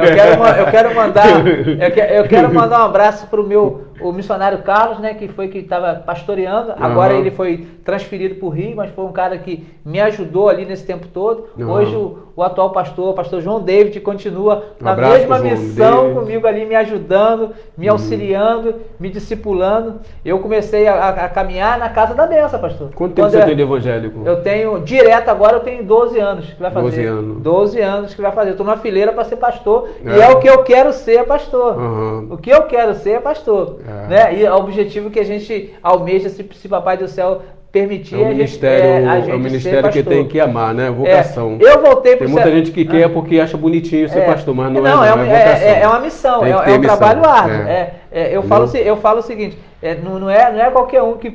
Eu quero mandar um abraço para o missionário Carlos, né, que estava pastoreando. Agora ele foi transferido para o Rio, mas foi um cara que me ajudou ali nesse tempo todo. Hoje o atual pastor, o pastor João David, continua na mesma missão comigo ali, me ajudando, me auxiliando, me discipulando. Eu comecei a caminhar na Casa da Benção, pastor. Quanto tempo você tem de evangélico? Eu tenho, direto agora, eu tenho 12 anos que vai fazer. 12 anos. 12 anos que vai fazer. Eu estou numa fileira para ser pastor e é o que eu quero ser, pastor. Uhum. O que eu quero ser, pastor. Né? E é o objetivo que a gente almeja, se Papai do Céu permitir, é um ministério que tem que amar, né? Vocação. Eu voltei Tem muita gente que quer porque acha bonitinho ser pastor, mas não é vocação. É uma missão, é um trabalho árduo. Eu falo o seguinte, não é qualquer um que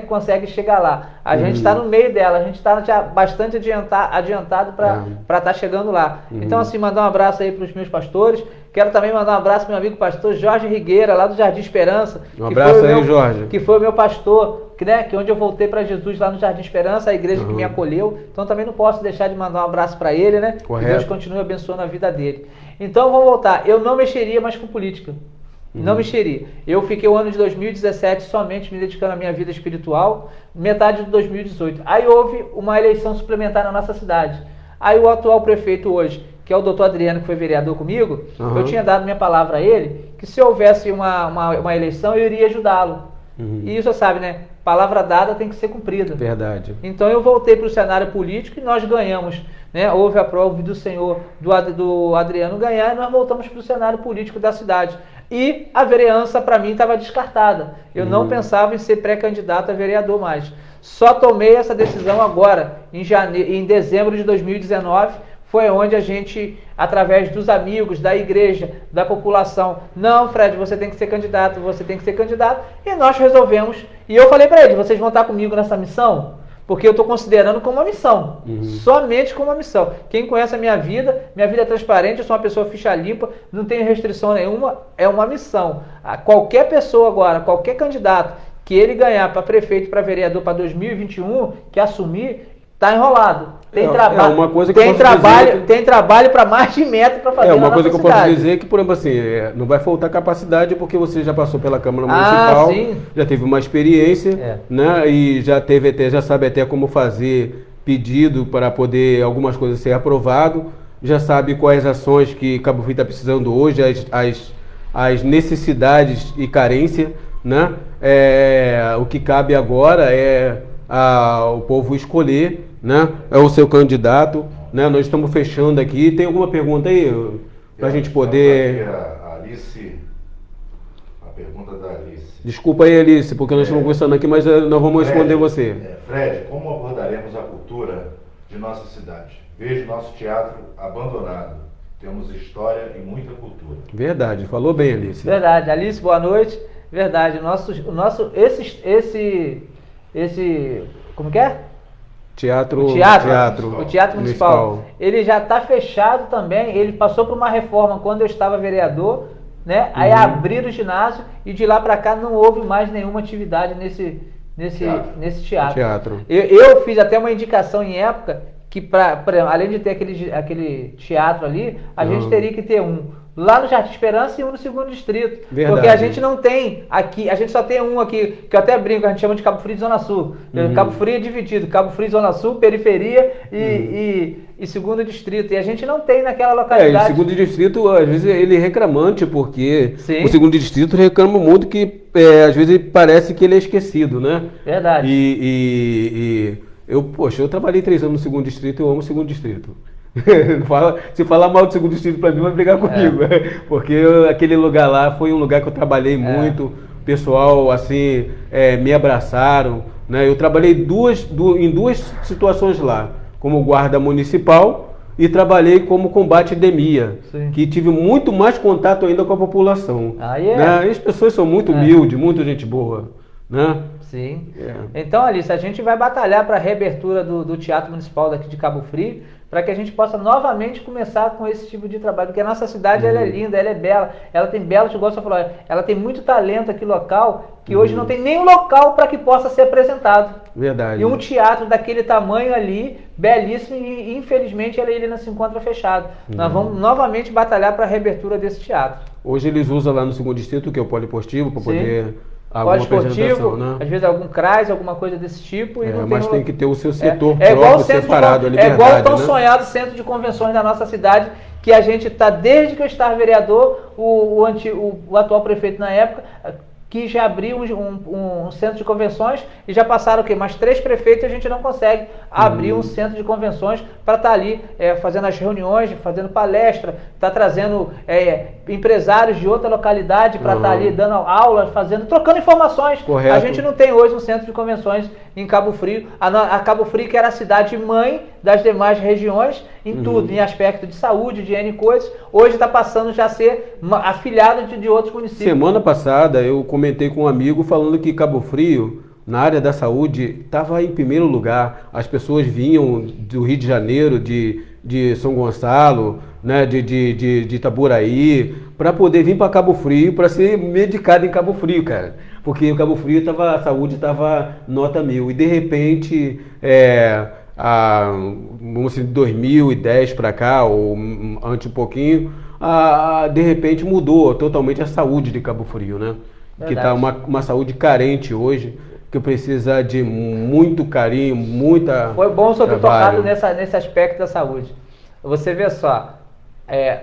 consegue chegar lá. A gente está no meio dela, a gente está já bastante adiantado para estar chegando lá. Então, assim, mandar um abraço aí para os meus pastores. Quero também mandar um abraço para meu amigo pastor Jorge Rigueira, lá do Jardim Esperança. Um abraço aí, Jorge. Que foi o meu pastor, que onde eu voltei para Jesus lá no Jardim Esperança, a igreja que me acolheu. Então também não posso deixar de mandar um abraço para ele, né? Correto. Que Deus continue abençoando a vida dele. Então vamos voltar. Eu não mexeria mais com política. Não mexeria. Eu fiquei o ano de 2017 somente me dedicando à minha vida espiritual, metade de 2018. Aí houve uma eleição suplementar na nossa cidade. Aí o atual prefeito hoje, que é o doutor Adriano, que foi vereador comigo, eu tinha dado minha palavra a ele, que se houvesse uma eleição, eu iria ajudá-lo. E isso você sabe, né? palavra dada tem que ser cumprida. Verdade. Então eu voltei para o cenário político e nós ganhamos, né? Houve a prova do senhor, do Adriano ganhar, e nós voltamos para o cenário político da cidade. E a vereança, para mim, estava descartada. Eu não pensava em ser pré-candidato a vereador mais. Só tomei essa decisão agora, em dezembro de 2019, foi onde a gente, através dos amigos, da igreja, da população, não, Fred, você tem que ser candidato, e nós resolvemos. E eu falei para eles, vocês vão estar comigo nessa missão? Porque eu estou considerando como uma missão, somente como uma missão. Quem conhece a minha vida é transparente, eu sou uma pessoa ficha limpa, não tenho restrição nenhuma, é uma missão. Qualquer pessoa agora, qualquer candidato que ele ganhar para prefeito, para vereador para 2021, que assumir, está enrolado. Tem trabalho, uma coisa que tem trabalho para mais de metro para fazer. Uma coisa que eu posso dizer que, por exemplo, assim, não vai faltar capacidade porque você já passou pela Câmara Municipal, já teve uma experiência, né? E já sabe até como fazer pedido para poder algumas coisas ser aprovado, já sabe quais ações que Cabo Frio está precisando hoje, as necessidades e carência, né? O que cabe agora é o povo escolher, né? É o seu candidato, né? Nós estamos fechando aqui. Tem alguma pergunta aí para a gente poder? A Alice, a pergunta da Alice. Desculpa aí, Alice, porque nós estamos conversando aqui, mas nós vamos responder você. Fred, como abordaremos a cultura de nossa cidade? Vejo nosso teatro abandonado. Temos história e muita cultura. Verdade, falou bem, Alice. Verdade, Alice, boa noite. Verdade, como que é? O Teatro Municipal. Ele já está fechado também. Ele passou por uma reforma quando eu estava vereador, né? Aí abriram o ginásio e de lá para cá não houve mais nenhuma atividade nesse teatro. Eu fiz até uma indicação em época que, além de ter aquele teatro ali, a gente teria que ter um lá no Jardim Esperança e um no segundo distrito. Verdade. Porque a gente não tem aqui, a gente só tem um aqui, que eu até brinco, a gente chama de Cabo Frio e Zona Sul. Cabo Frio é dividido, Cabo Frio, Zona Sul, periferia e segundo distrito. E a gente não tem naquela localidade. O segundo distrito, às vezes, ele é reclamante, porque o segundo distrito reclama muito que, às vezes, parece que ele é esquecido, né? Verdade. Eu trabalhei 3 anos no segundo distrito, eu amo o segundo distrito. Se falar mal do segundo distrito para mim, vai brigar comigo. Porque aquele lugar lá foi um lugar que eu trabalhei muito. O pessoal, assim, me abraçaram, né? Eu trabalhei em duas situações lá, como guarda municipal e trabalhei como combate à endemia, que tive muito mais contato ainda com a população. Né? E as pessoas são muito humildes, muito gente boa, né? Sim. Então, Alice, a gente vai batalhar para a reabertura do Teatro Municipal daqui de Cabo Frio, para que a gente possa novamente começar com esse tipo de trabalho, porque a nossa cidade ela é linda, ela é bela, ela tem belos, igual você falou, ela tem muito talento aqui local, que hoje não tem nenhum local para que possa ser apresentado. Verdade. E um teatro daquele tamanho ali, belíssimo, e infelizmente ele ainda se encontra fechado. Nós vamos novamente batalhar para a reabertura desse teatro. Hoje eles usam lá no segundo distrito, que é o poliesportivo, para poder... Poliesportivo, né? Às vezes algum CRAS, alguma coisa desse tipo. E não mas tem que ter o seu setor próprio, separado. É igual o tão sonhado centro de convenções da nossa cidade, que a gente está, desde que eu estava vereador, o atual prefeito na época, que já abriu um centro de convenções e já passaram o quê? Mais 3 prefeitos e a gente não consegue abrir um centro de convenções para estar ali fazendo as reuniões, fazendo palestra, está trazendo empresários de outra localidade para estar ali dando aulas, trocando informações. Correto. A gente não tem hoje um centro de convenções em Cabo Frio. A Cabo Frio, que era a cidade mãe das demais regiões, em tudo, em aspecto de saúde, de N coisas, hoje está passando já a ser afiliado de outros municípios. Semana passada eu comentei com um amigo falando que Cabo Frio, na área da saúde, estava em primeiro lugar. As pessoas vinham do Rio de Janeiro, de São Gonçalo, né, de Itaboraí, para poder vir para Cabo Frio, para ser medicado em Cabo Frio, cara. Porque em Cabo Frio a saúde estava nota 1000. E de repente, vamos dizer, de 2010 para cá, ou antes um pouquinho, de repente mudou totalmente a saúde de Cabo Frio, né? Verdade. Que está uma saúde carente hoje, que precisa de muito carinho, muita... Foi bom o senhor ter tocado nesse aspecto da saúde. Você vê só,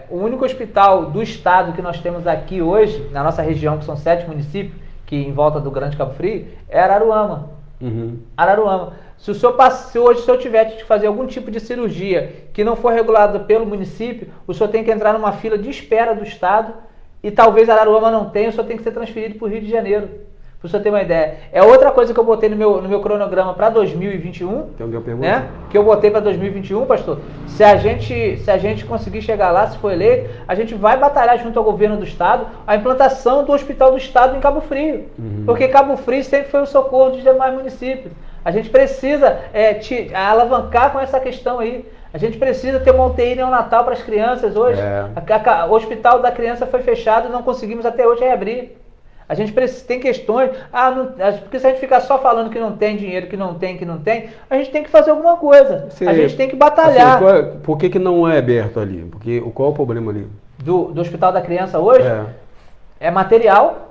o único hospital do estado que nós temos aqui hoje, na nossa região, que são 7 municípios, que em volta do Grande Cabo Frio, é Araruama. Uhum. Araruama. Se hoje eu tiver que fazer algum tipo de cirurgia que não for regulada pelo município, o senhor tem que entrar numa fila de espera do Estado e talvez Araruama não tenha, o senhor tem que ser transferido para o Rio de Janeiro. Para o senhor ter uma ideia. É outra coisa que eu botei no meu cronograma para 2021, né? Que eu botei para 2021, pastor. Se a gente conseguir chegar lá, se for eleito, a gente vai batalhar junto ao governo do Estado a implantação do Hospital do Estado em Cabo Frio. Porque Cabo Frio sempre foi o socorro dos demais municípios. A gente precisa alavancar com essa questão aí. A gente precisa ter uma UTI neonatal para as crianças hoje. O Hospital da Criança foi fechado e não conseguimos até hoje reabrir. A gente tem questões, porque se a gente ficar só falando que não tem dinheiro, que não tem, a gente tem que fazer alguma coisa. A gente tem que batalhar. Assim, por que não é aberto ali? Qual é o problema ali? Do Hospital da Criança hoje? É material.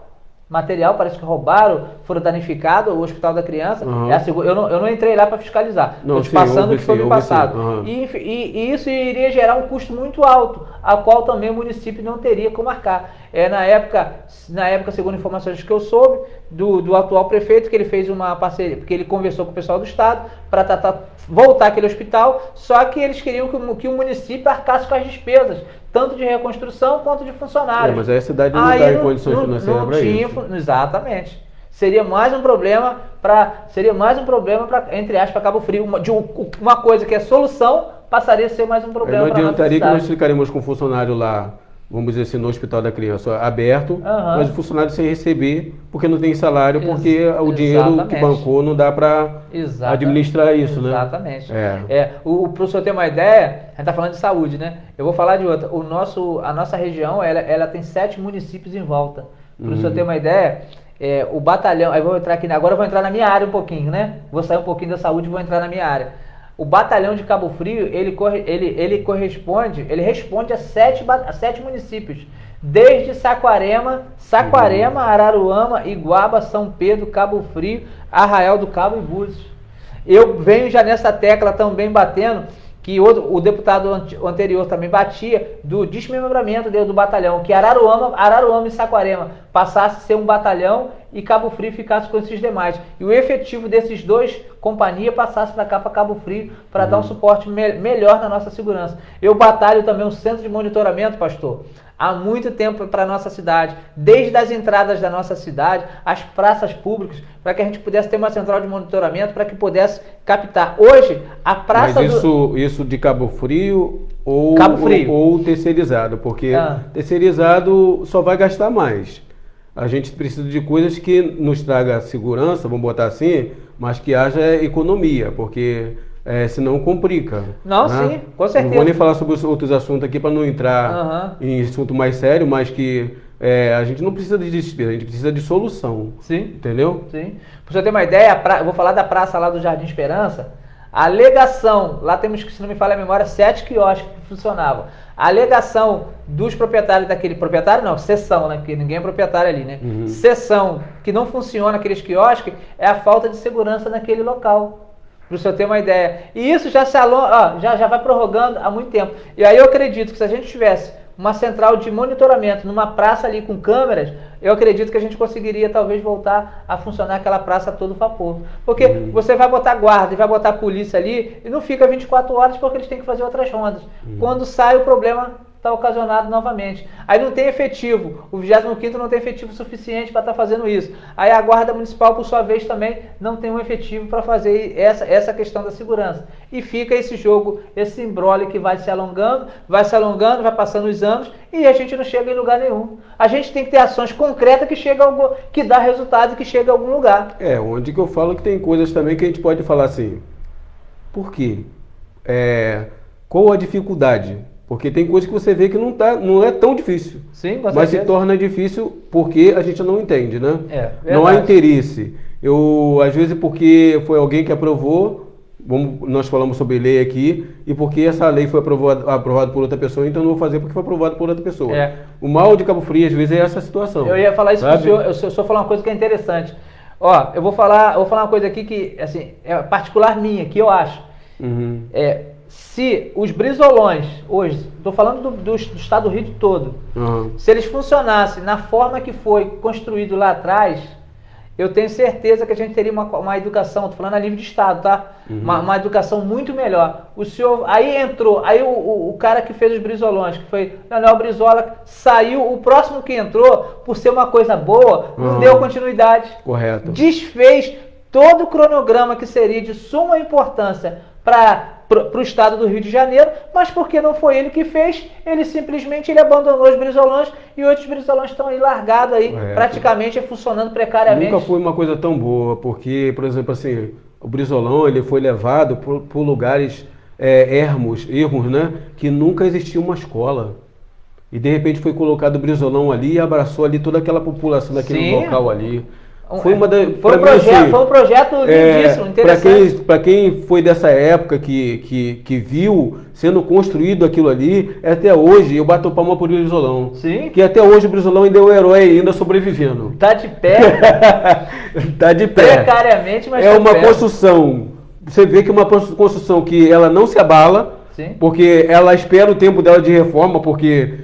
Parece que roubaram, foram danificados o Hospital da Criança. Eu não entrei lá para fiscalizar. Estou te passando o que foi me passado. E isso iria gerar um custo muito alto, a qual também o município não teria como arcar. Na época, segundo informações que eu soube, do atual prefeito, que ele fez uma parceria, porque ele conversou com o pessoal do Estado para voltar aquele hospital, só que eles queriam que o município arcasse com as despesas, tanto de reconstrução quanto de funcionários. Mas aí a cidade não está em condições financeiras para isso. Exatamente. Seria mais um problema para, entre aspas, Cabo Frio. Uma coisa que é solução passaria a ser mais um problema. Não adiantaria que nós ficaríamos com o funcionário lá, vamos dizer assim, no Hospital da Criança aberto, mas o funcionário sem receber, porque não tem salário, porque o dinheiro que bancou não dá para administrar isso, né? Exatamente. Para o senhor ter uma ideia, a gente está falando de saúde, né? Eu vou falar de outra. A nossa região, ela tem 7 municípios em volta. Para o senhor ter uma ideia, o batalhão, aí vou entrar aqui, agora eu vou entrar na minha área um pouquinho, né? Vou sair um pouquinho da saúde e vou entrar na minha área. O batalhão de Cabo Frio, ele responde a 7 municípios, desde Saquarema, Araruama, Iguaba, São Pedro, Cabo Frio, Arraial do Cabo e Búzios. Eu venho já nessa tecla também batendo, que o deputado anterior também batia, do desmembramento do batalhão, que Araruama e Saquarema passasse a ser um batalhão e Cabo Frio ficasse com esses demais. E o efetivo desses 2 companhias passasse para cá, para Cabo Frio, para dar um suporte melhor na nossa segurança. Eu batalho também um centro de monitoramento, pastor, há muito tempo para a nossa cidade, desde as entradas da nossa cidade, as praças públicas, para que a gente pudesse ter uma central de monitoramento, para que pudesse captar. Hoje, a praça... Mas isso de Cabo Frio ou terceirizado? Porque terceirizado só vai gastar mais. A gente precisa de coisas que nos traga segurança, vamos botar assim, mas que haja economia, porque... senão complica. Não, né? Sim, com certeza. Não vou nem falar sobre os outros assuntos aqui para não entrar em assunto mais sério, mas que a gente não precisa de despesa, a gente precisa de solução. Sim. Entendeu? Sim. Para você ter uma ideia, eu vou falar da praça lá do Jardim Esperança. A alegação, lá temos, se não me falha a memória, 7 quiosques que funcionavam. A alegação dos proprietários daquele... Proprietário não, seção, né? Porque ninguém é proprietário ali, né? Seção que não funciona aqueles quiosques é a falta de segurança naquele local. Para o senhor ter uma ideia. E isso já se já vai prorrogando há muito tempo. E aí eu acredito que se a gente tivesse uma central de monitoramento numa praça ali com câmeras, eu acredito que a gente conseguiria talvez voltar a funcionar aquela praça a todo vapor. Porque você vai botar guarda e vai botar polícia ali e não fica 24 horas porque eles têm que fazer outras rondas. Quando sai o problema está ocasionado novamente. Aí não tem efetivo, o 25º não tem efetivo suficiente para estar fazendo isso. Aí a Guarda Municipal, por sua vez, também não tem um efetivo para fazer essa questão da segurança. E fica esse jogo, esse imbróglio que vai se alongando, vai passando os anos e a gente não chega em lugar nenhum. A gente tem que ter ações concretas que dá resultado e que chega a algum lugar. Onde que eu falo que tem coisas também que a gente pode falar assim, por quê? Qual a dificuldade? Porque tem coisas que você vê que não é tão difícil. Sim, com certeza. Mas se torna difícil porque a gente não entende, né? Não há interesse. Às vezes porque foi alguém que aprovou, nós falamos sobre lei aqui, e porque essa lei foi aprovada por outra pessoa, então eu não vou fazer porque foi aprovado por outra pessoa. O mal de Cabo Frio, às vezes, é essa situação. Eu ia falar isso para o senhor, eu só falar uma coisa que é interessante. Eu vou falar uma coisa aqui que, assim, é particular minha, que eu acho. Se os brisolões, hoje, estou falando do estado do Rio todo, se eles funcionassem na forma que foi construído lá atrás, eu tenho certeza que a gente teria uma educação, estou falando a nível de Estado, tá? Uma educação muito melhor. O senhor, aí entrou, aí o cara que fez os Brizolões, que foi Leonel Brizola, saiu, o próximo que entrou, por ser uma coisa boa, não deu continuidade. Correto. Desfez todo o cronograma que seria de suma importância para o estado do Rio de Janeiro, mas porque não foi ele que fez, ele simplesmente abandonou os Brizolões e outros Brizolões estão aí largados aí, praticamente funcionando precariamente. Nunca foi uma coisa tão boa, porque, por exemplo, assim, o Brizolão ele foi levado por lugares ermos, né, que nunca existia uma escola. E de repente foi colocado o Brizolão ali e abraçou ali toda aquela população daquele local ali. Foi um projeto lindíssimo, interessante. Para quem foi dessa época que viu sendo construído aquilo ali, até hoje eu bato palma por Brizolão. Sim. Que até hoje o Brizolão ainda é um herói, ainda sobrevivendo. Tá de pé. Tá de pé. Precariamente, mas é tá uma pé. Construção. Você vê que é uma construção que ela não se abala. Sim. Porque ela espera o tempo dela de reforma, porque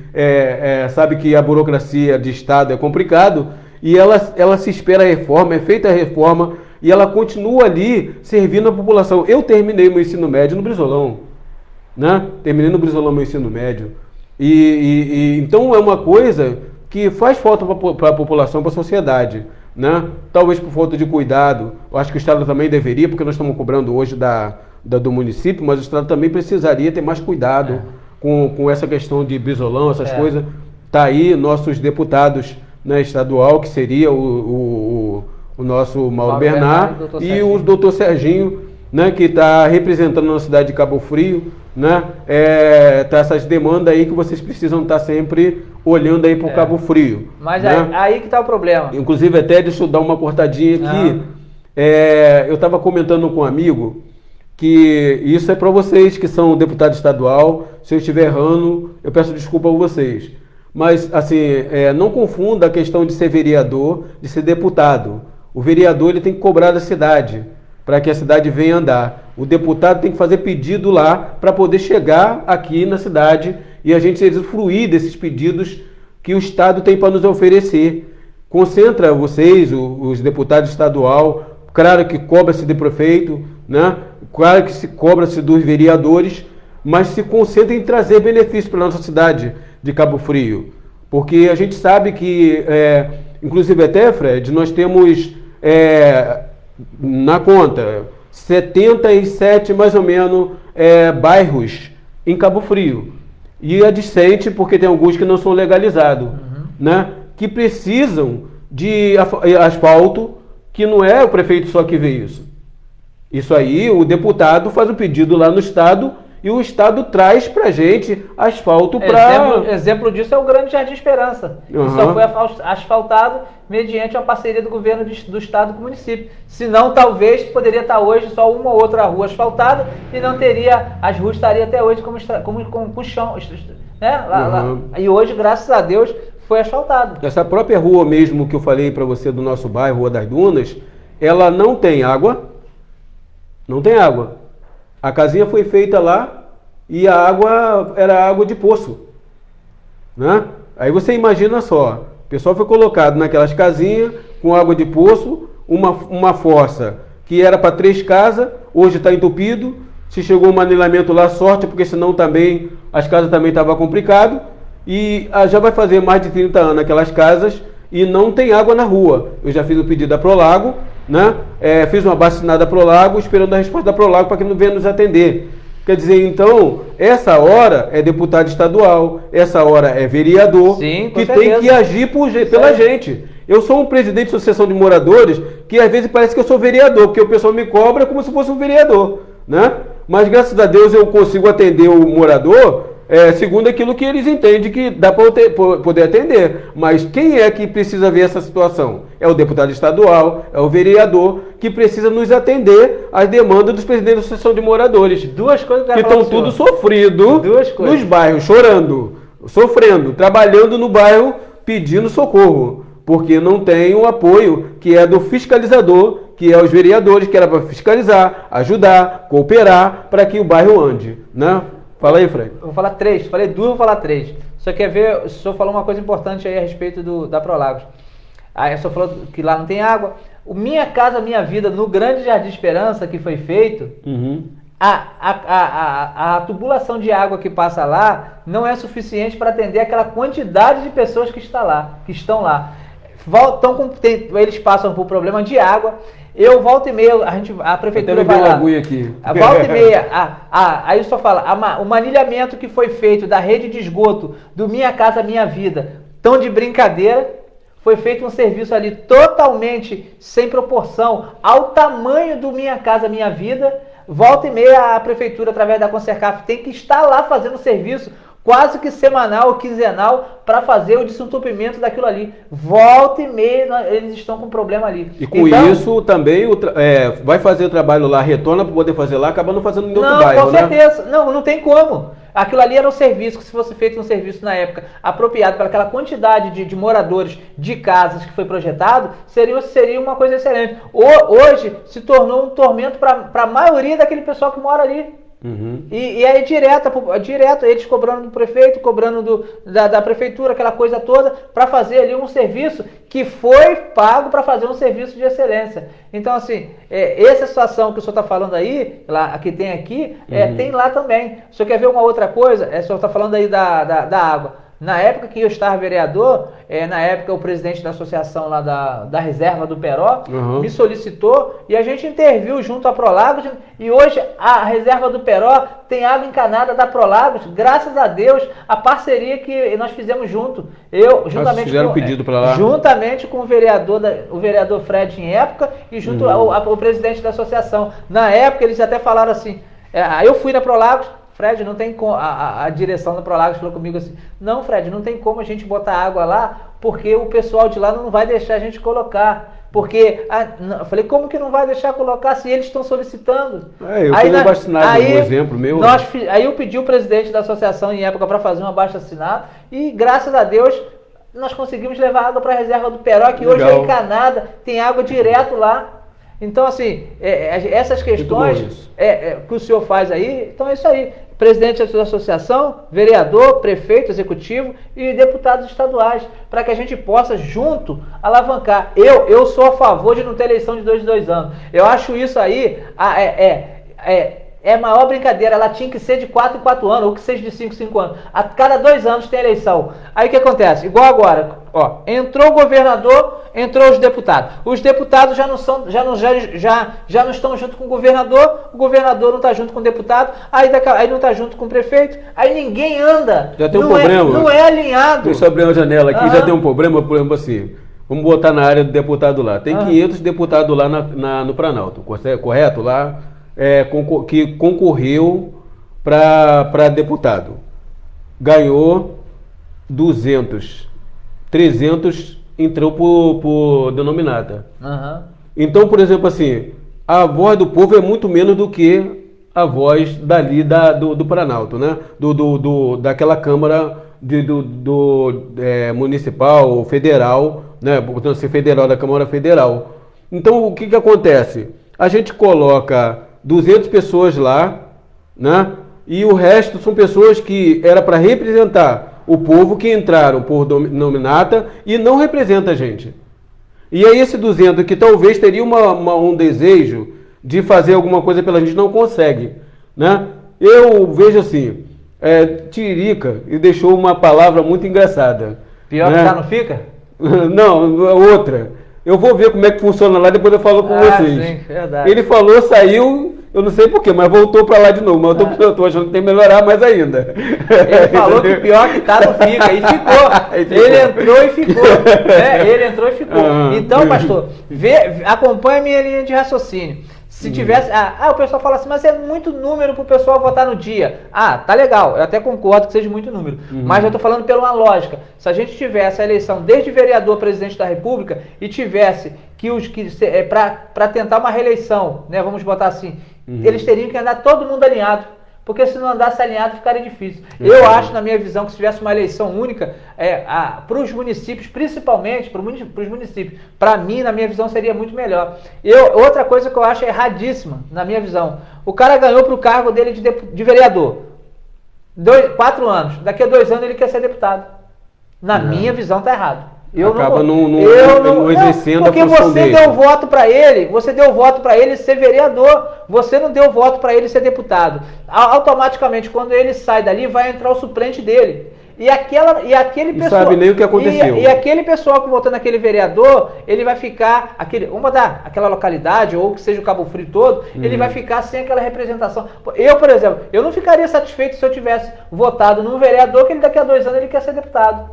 sabe que a burocracia de Estado é complicado. E ela se espera a reforma, é feita a reforma e ela continua ali servindo a população. Eu terminei meu ensino médio no Brizolão, né? Terminei no Brizolão meu ensino médio. Então é uma coisa que faz falta para a população, para a sociedade, né? Talvez por falta de cuidado. Eu acho que o Estado também deveria, porque nós estamos cobrando hoje do município, mas o Estado também precisaria ter mais cuidado com essa questão de Brizolão, essas coisas. Tá aí nossos deputados, né, estadual, que seria o nosso Mauro Bernard e o doutor Serginho, né, que está representando a cidade de Cabo Frio, né, tá essas demandas aí que vocês precisam estar sempre olhando aí para o Cabo Frio. Mas né? aí que está o problema. Inclusive, até deixa eu dar uma cortadinha aqui. Eu estava comentando com um amigo que isso é para vocês que são deputado estadual. Se eu estiver errando, eu peço desculpa a vocês. Mas, assim, não confunda a questão de ser vereador, de ser deputado. O vereador ele tem que cobrar da cidade, para que a cidade venha andar. O deputado tem que fazer pedido lá, para poder chegar aqui na cidade e a gente usufruir desses pedidos que o Estado tem para nos oferecer. Concentra vocês, os deputados estadual, claro que cobra-se de prefeito, né? Claro que se cobra-se dos vereadores, mas se concentra em trazer benefícios para a nossa cidade de Cabo Frio, porque a gente sabe que, inclusive até, Fred, nós temos na conta 77 mais ou menos bairros em Cabo Frio e adjacente, porque tem alguns que não são legalizados, né, que precisam de asfalto, que não é o prefeito só que vê isso. Isso aí o deputado faz o pedido lá no Estado e o Estado traz pra gente asfalto para... Exemplo disso é o Grande Jardim Esperança, que só foi asfaltado mediante uma parceria do governo do Estado com o município. Senão, talvez, poderia estar hoje só uma ou outra rua asfaltada e não teria... As ruas estariam até hoje com chão, né? Lá. E hoje, graças a Deus, foi asfaltado. Essa própria rua mesmo que eu falei para você do nosso bairro, Rua das Dunas, ela não tem água. Não tem água. A casinha foi feita lá e a água era água de poço, né? Aí você imagina só, o pessoal foi colocado naquelas casinhas com água de poço, uma fossa que era para 3 casas, hoje está entupido. Se chegou um anilamento lá, sorte, porque senão também as casas também estavam complicado. E já vai fazer mais de 30 anos aquelas casas e não tem água na rua. Eu já fiz o pedido da Prolago, né? Fiz uma bacinada Prolago, esperando a resposta da Prolago para que não venha nos atender. Quer dizer, então, essa hora é deputado estadual, essa hora é vereador, sim, que tem que agir pela gente. Eu sou um presidente de associação de moradores que às vezes parece que eu sou vereador, porque o pessoal me cobra como se fosse um vereador, né? Mas graças a Deus eu consigo atender o morador segundo aquilo que eles entendem que dá para poder atender. Mas quem é que precisa ver essa situação? É o deputado estadual, é o vereador, que precisa nos atender às demandas dos presidentes da Associação de Moradores. Duas coisas que estão tudo sofrido nos bairros, chorando, sofrendo, trabalhando no bairro, pedindo socorro, porque não tem o apoio que é do fiscalizador, que é os vereadores, que era para fiscalizar, ajudar, cooperar, para que o bairro ande, né? Fala aí, Fred. Eu vou falar 3, falei 2, vou falar 3. Só quer ver, o senhor falou uma coisa importante aí a respeito da Prolagos. Aí o senhor falou que lá não tem água. O Minha Casa Minha Vida, no Grande Jardim Esperança, que foi feito, a tubulação de água que passa lá não é suficiente para atender aquela quantidade de pessoas que estão lá. Eles passam por problema de água. Eu volto e meia, a prefeitura vai lá. Aqui. Volta e meia, aí só fala, o manilhamento que foi feito da rede de esgoto do Minha Casa Minha Vida, tão de brincadeira. Foi feito um serviço ali totalmente sem proporção ao tamanho do Minha Casa Minha Vida. Volta e meia, a prefeitura, através da Consercaf, tem que estar lá fazendo serviço quase que semanal ou quinzenal para fazer o desentupimento daquilo ali. Volta e meia, eles estão com problema ali. E com isso também vai fazer o trabalho lá, retorna para poder fazer lá, acaba não fazendo em outro bairro, com certeza. Não tem como. Aquilo ali era um serviço, que se fosse feito um serviço na época apropriado para aquela quantidade de moradores de casas que foi projetado, seria uma coisa excelente. Hoje se tornou um tormento para a maioria daquele pessoal que mora ali. E aí direto, eles cobrando do prefeito, cobrando da prefeitura, aquela coisa toda, para fazer ali um serviço que foi pago para fazer um serviço de excelência. Então, assim, essa situação que o senhor está falando aí, que tem aqui, tem lá também. O senhor quer ver uma outra coisa? O senhor está falando aí da água. Na época que eu estava vereador, na época o presidente da associação lá da Reserva do Peró me solicitou e a gente interviu junto à Prolagos, e hoje a Reserva do Peró tem água encanada da Prolagos, graças a Deus, a parceria que nós fizemos junto. Juntamente com o vereador Fred em época e junto ao presidente da associação. Na época eles até falaram assim, eu fui na Prolagos, Fred, não tem como, a direção da Prolagos falou comigo assim, não, Fred, não tem como a gente botar água lá, porque o pessoal de lá não vai deixar a gente colocar. Porque, eu falei, como que não vai deixar colocar se eles estão solicitando? Eu fui no abaixo-assinado, um exemplo meu. Aí eu pedi o presidente da associação em época para fazer um abaixo-assinado e, graças a Deus, nós conseguimos levar água para a Reserva do Peró, que hoje é encanada, tem água direto lá. Então, assim, essas questões que o senhor faz aí, então é isso aí. Presidente da associação, vereador, prefeito, executivo e deputados estaduais, para que a gente possa, junto, alavancar. Eu sou a favor de não ter eleição de 2 em 2 anos. Eu acho isso aí, a maior brincadeira. Ela tinha que ser de 4 em 4 anos, ou que seja de 5 em 5 anos. A cada 2 anos tem eleição. Aí o que acontece? Igual agora, entrou o governador, entrou os deputados. Os deputados já não estão junto com o governador não está junto com o deputado, aí não está junto com o prefeito, aí ninguém anda. Já tem um problema. Não é alinhado. Deixa eu abrir uma janela aqui, já tem um problema, por exemplo assim, vamos botar na área do deputado lá. Tem 500 deputados lá no Planalto, correto? Lá, que concorreu para deputado. Ganhou 200. 300 entrou por denominada. Então, por exemplo, assim, a voz do povo é muito menos do que a voz dali do Planalto, né? Daquela Câmara municipal, federal, né? Portanto, ser federal, da Câmara Federal. Então, o que acontece? A gente coloca 200 pessoas lá, né? E o resto são pessoas que era para representar o povo, que entraram por nominata e não representa a gente. E aí esse 200 que talvez teria um desejo de fazer alguma coisa pela gente, não consegue, né? Eu vejo assim, Tiririca, e deixou uma palavra muito engraçada. Pior, né? Que já não fica? Não, outra. Eu vou ver como é que funciona lá, depois eu falo com vocês. Sim, verdade. Ele falou, saiu... Eu não sei porquê, mas voltou para lá de novo. Mas eu tô achando que tem que melhorar mais ainda. Ele falou que pior que tá não fica. E ficou. Ele entrou e ficou. Ele entrou e ficou. Então, pastor, acompanha a minha linha de raciocínio. Se tivesse... o pessoal fala assim, mas é muito número para o pessoal votar no dia. Tá legal. Eu até concordo que seja muito número. Mas eu estou falando pela uma lógica. Se a gente tivesse a eleição desde vereador a presidente da República e tivesse para tentar uma reeleição, né, vamos botar assim, eles teriam que andar todo mundo alinhado. Porque se não andasse alinhado, ficaria difícil. Eu acho, na minha visão, que se tivesse uma eleição única, para os municípios, principalmente para os municípios, para mim, na minha visão, seria muito melhor. Outra coisa que eu acho erradíssima, na minha visão, o cara ganhou para o cargo dele de vereador. 4 anos. Daqui a 2 anos ele quer ser deputado. Na minha visão, está errado. acaba não exercendo a função porque você dele. deu voto para ele, ser vereador, você não deu voto para ele ser deputado. Automaticamente, quando ele sai dali, vai entrar o suplente dele. E aquele pessoal, sabe nem o que aconteceu. E aquele pessoal que votou naquele vereador, ele vai ficar, aquela localidade, ou que seja o Cabo Frio todo, ele vai ficar sem aquela representação. Eu, por exemplo, eu não ficaria satisfeito se eu tivesse votado num vereador que ele daqui a 2 anos ele quer ser deputado.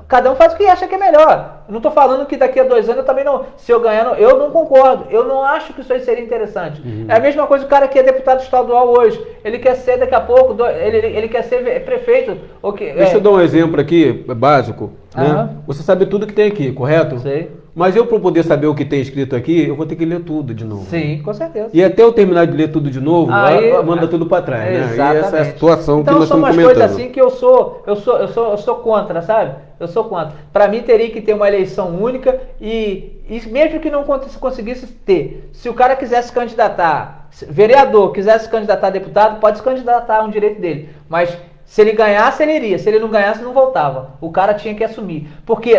Cada um faz o que acha que é melhor. Eu não estou falando que daqui a 2 anos eu também não, se eu ganhar, eu não concordo. Eu não acho que isso aí seria interessante. É a mesma coisa o cara que é deputado estadual hoje. Ele quer ser daqui a pouco, ele quer ser prefeito. Ou que, Deixa eu dar um exemplo aqui, básico. Né? Você sabe tudo que tem aqui, correto? Sei. Mas eu, para poder saber o que tem escrito aqui, eu vou ter que ler tudo de novo. Sim, com certeza. E até eu terminar de ler tudo de novo, manda tudo para trás. Né? E essa é a situação que nós estamos comentando. Então, são umas coisas assim que eu sou contra, sabe? Eu sou contra. Para mim, teria que ter uma eleição única e mesmo que não conseguisse ter, se o cara quisesse candidatar, vereador quisesse se candidatar a deputado, pode se candidatar, é um direito dele. Mas se ele ganhasse, ele iria. Se ele não ganhasse, não voltava. O cara tinha que assumir.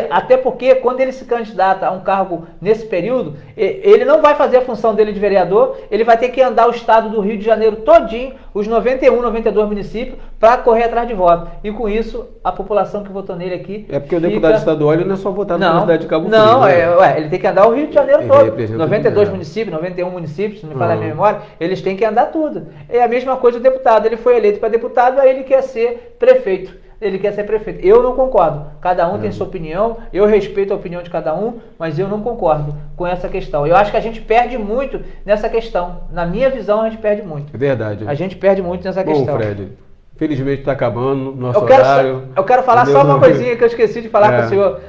Até porque, quando ele se candidata a um cargo nesse período, ele não vai fazer a função dele de vereador, ele vai ter que andar o estado do Rio de Janeiro todinho, os 91, 92 municípios, para correr atrás de voto. E com isso, a população que votou nele aqui... É porque o deputado estadual ele não é só votado na cidade de Cabo Frio. Não, né? Ele tem que andar o Rio de Janeiro todo. 92 municípios, 91 municípios, se não me falha a minha memória, eles têm que andar tudo. É a mesma coisa o deputado. Ele foi eleito para deputado, aí ele quer ser prefeito. Ele quer ser prefeito. Eu não concordo. Cada um tem sua opinião. Eu respeito a opinião de cada um, mas eu não concordo com essa questão. Eu acho que a gente perde muito nessa questão. Na minha visão, a gente perde muito. É verdade. A gente perde muito nessa questão. Bom, Fred, felizmente está acabando nosso horário. Eu quero falar só uma coisinha que eu esqueci de falar com o senhor.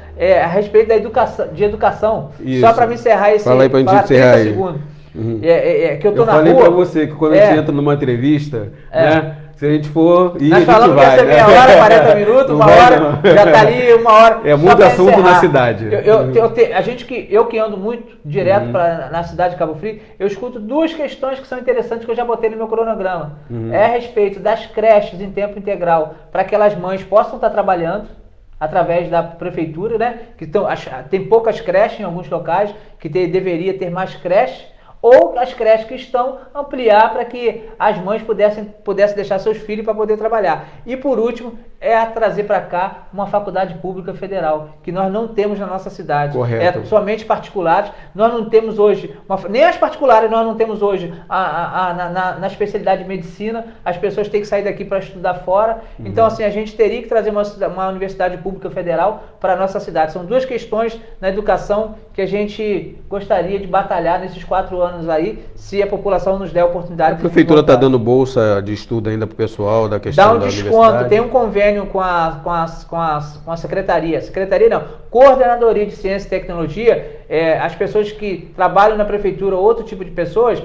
A respeito da educação. Isso. Só para me encerrar esse... Fala aí para a gente encerrar aí. Segundos. Que eu tô na rua... Eu falei para você que quando a gente entra numa entrevista, né? Se a gente for ir, nós falamos que ia ser meia hora, 40 minutos, uma hora, já está ali uma hora. É muito assunto na cidade. Eu que ando muito direto na cidade de Cabo Frio, eu escuto 2 questões que são interessantes que eu já botei no meu cronograma. É a respeito das creches em tempo integral, para que aquelas mães possam estar trabalhando através da prefeitura, né? Tem poucas creches em alguns locais, que deveria ter mais creches. Ou as creches que estão ampliar para que as mães pudessem deixar seus filhos para poder trabalhar. E por último, trazer para cá uma faculdade pública federal, que nós não temos na nossa cidade. Correto. Somente particulares. Nós não temos hoje, nem as particulares nós não temos hoje na especialidade de medicina. As pessoas têm que sair daqui para estudar fora. Então, assim, a gente teria que trazer uma universidade pública federal para a nossa cidade. São 2 questões na educação que a gente gostaria de batalhar nesses 4 anos aí, se a população nos der a oportunidade. A prefeitura está dando bolsa de estudo ainda para o pessoal da questão da universidade? Dá um desconto, tem um convênio com a secretaria. Secretaria não, Coordenadoria de Ciência e Tecnologia. As pessoas que trabalham na prefeitura, outro tipo de pessoas,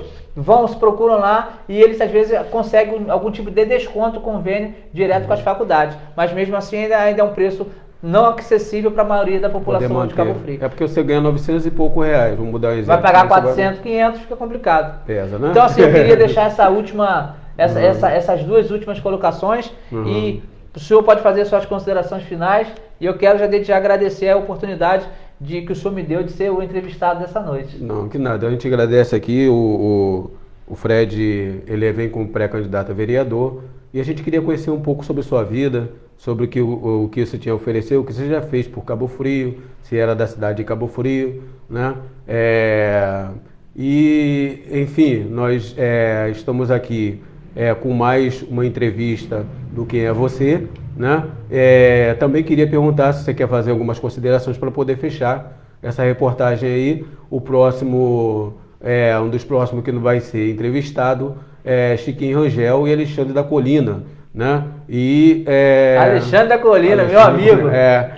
procuram lá e eles às vezes conseguem algum tipo de desconto, convênio direto com as faculdades. Mas mesmo assim ainda é um preço não acessível para a maioria da população de Cabo Frio. É porque você ganha 900 e pouco reais, vamos mudar o exemplo. Vai pagar 400, 500, fica complicado. Pesa, né? Então, assim, eu queria deixar essas 2 últimas colocações e o senhor pode fazer suas considerações finais e eu quero já agradecer a oportunidade que o senhor me deu de ser o entrevistado dessa noite. Não, que nada. A gente agradece aqui. O Fred, ele vem como pré-candidato a vereador e a gente queria conhecer um pouco sobre sua vida, sobre o que você tinha a oferecer, o que você já fez por Cabo Frio, se era da cidade de Cabo Frio, né? E, enfim, nós estamos aqui com mais uma entrevista do Quem é Você, né? Também queria perguntar se você quer fazer algumas considerações para poder fechar essa reportagem aí. O próximo, um dos próximos que não vai ser entrevistado é Chiquinho Rangel e Alexandre da Colina, né? Alexandre da Colina, meu amigo. Né?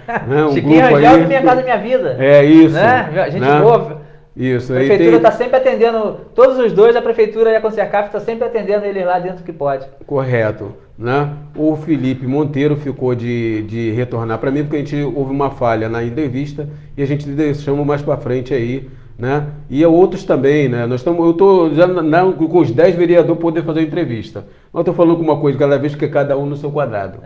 Chiquinho Rangel de Minha Casa Minha Vida. Isso. Né? Gente boa. Isso. A prefeitura está sempre atendendo, todos os 2, a prefeitura e a Concercaf está sempre atendendo eles lá dentro que pode. Correto. Né? O Felipe Monteiro ficou de retornar para mim, porque a gente houve uma falha na entrevista e a gente deixamos mais para frente aí, né? E outros também, né? Eu estou já com os 10 vereadores poder fazer entrevista. Mas estou falando com uma coisa cada vez, que cada um no seu quadrado.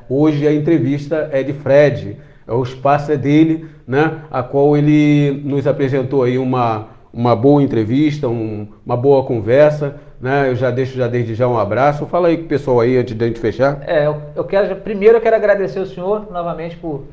Hoje a entrevista é de Fred, o espaço é dele, né? A qual ele nos apresentou aí uma boa entrevista, uma boa conversa, né? Eu já deixo desde já um abraço. Fala aí com o pessoal aí antes de a gente fechar. Primeiro eu quero agradecer o senhor novamente por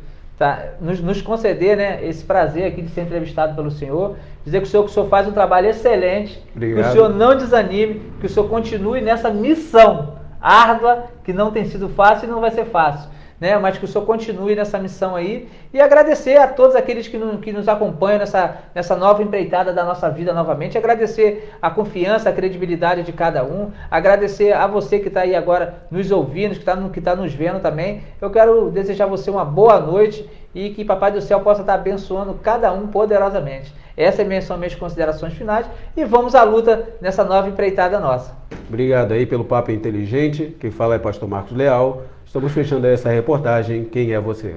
nos conceder, né, esse prazer aqui de ser entrevistado pelo senhor, dizer que o senhor faz um trabalho excelente, Obrigado. Que o senhor não desanime, que o senhor continue nessa missão árdua, que não tem sido fácil e não vai ser fácil, né, mas que o senhor continue nessa missão aí, e agradecer a todos aqueles que nos acompanham nessa nova empreitada da nossa vida novamente, agradecer a confiança, a credibilidade de cada um, agradecer a você que está aí agora nos ouvindo, que está nos vendo também. Eu quero desejar a você uma boa noite e que Papai do Céu possa estar abençoando cada um poderosamente. Essas são minhas considerações finais e vamos à luta nessa nova empreitada nossa. Obrigado aí pelo papo inteligente. Quem fala é Pastor Marcos Leal. Estamos fechando essa reportagem. Quem é você?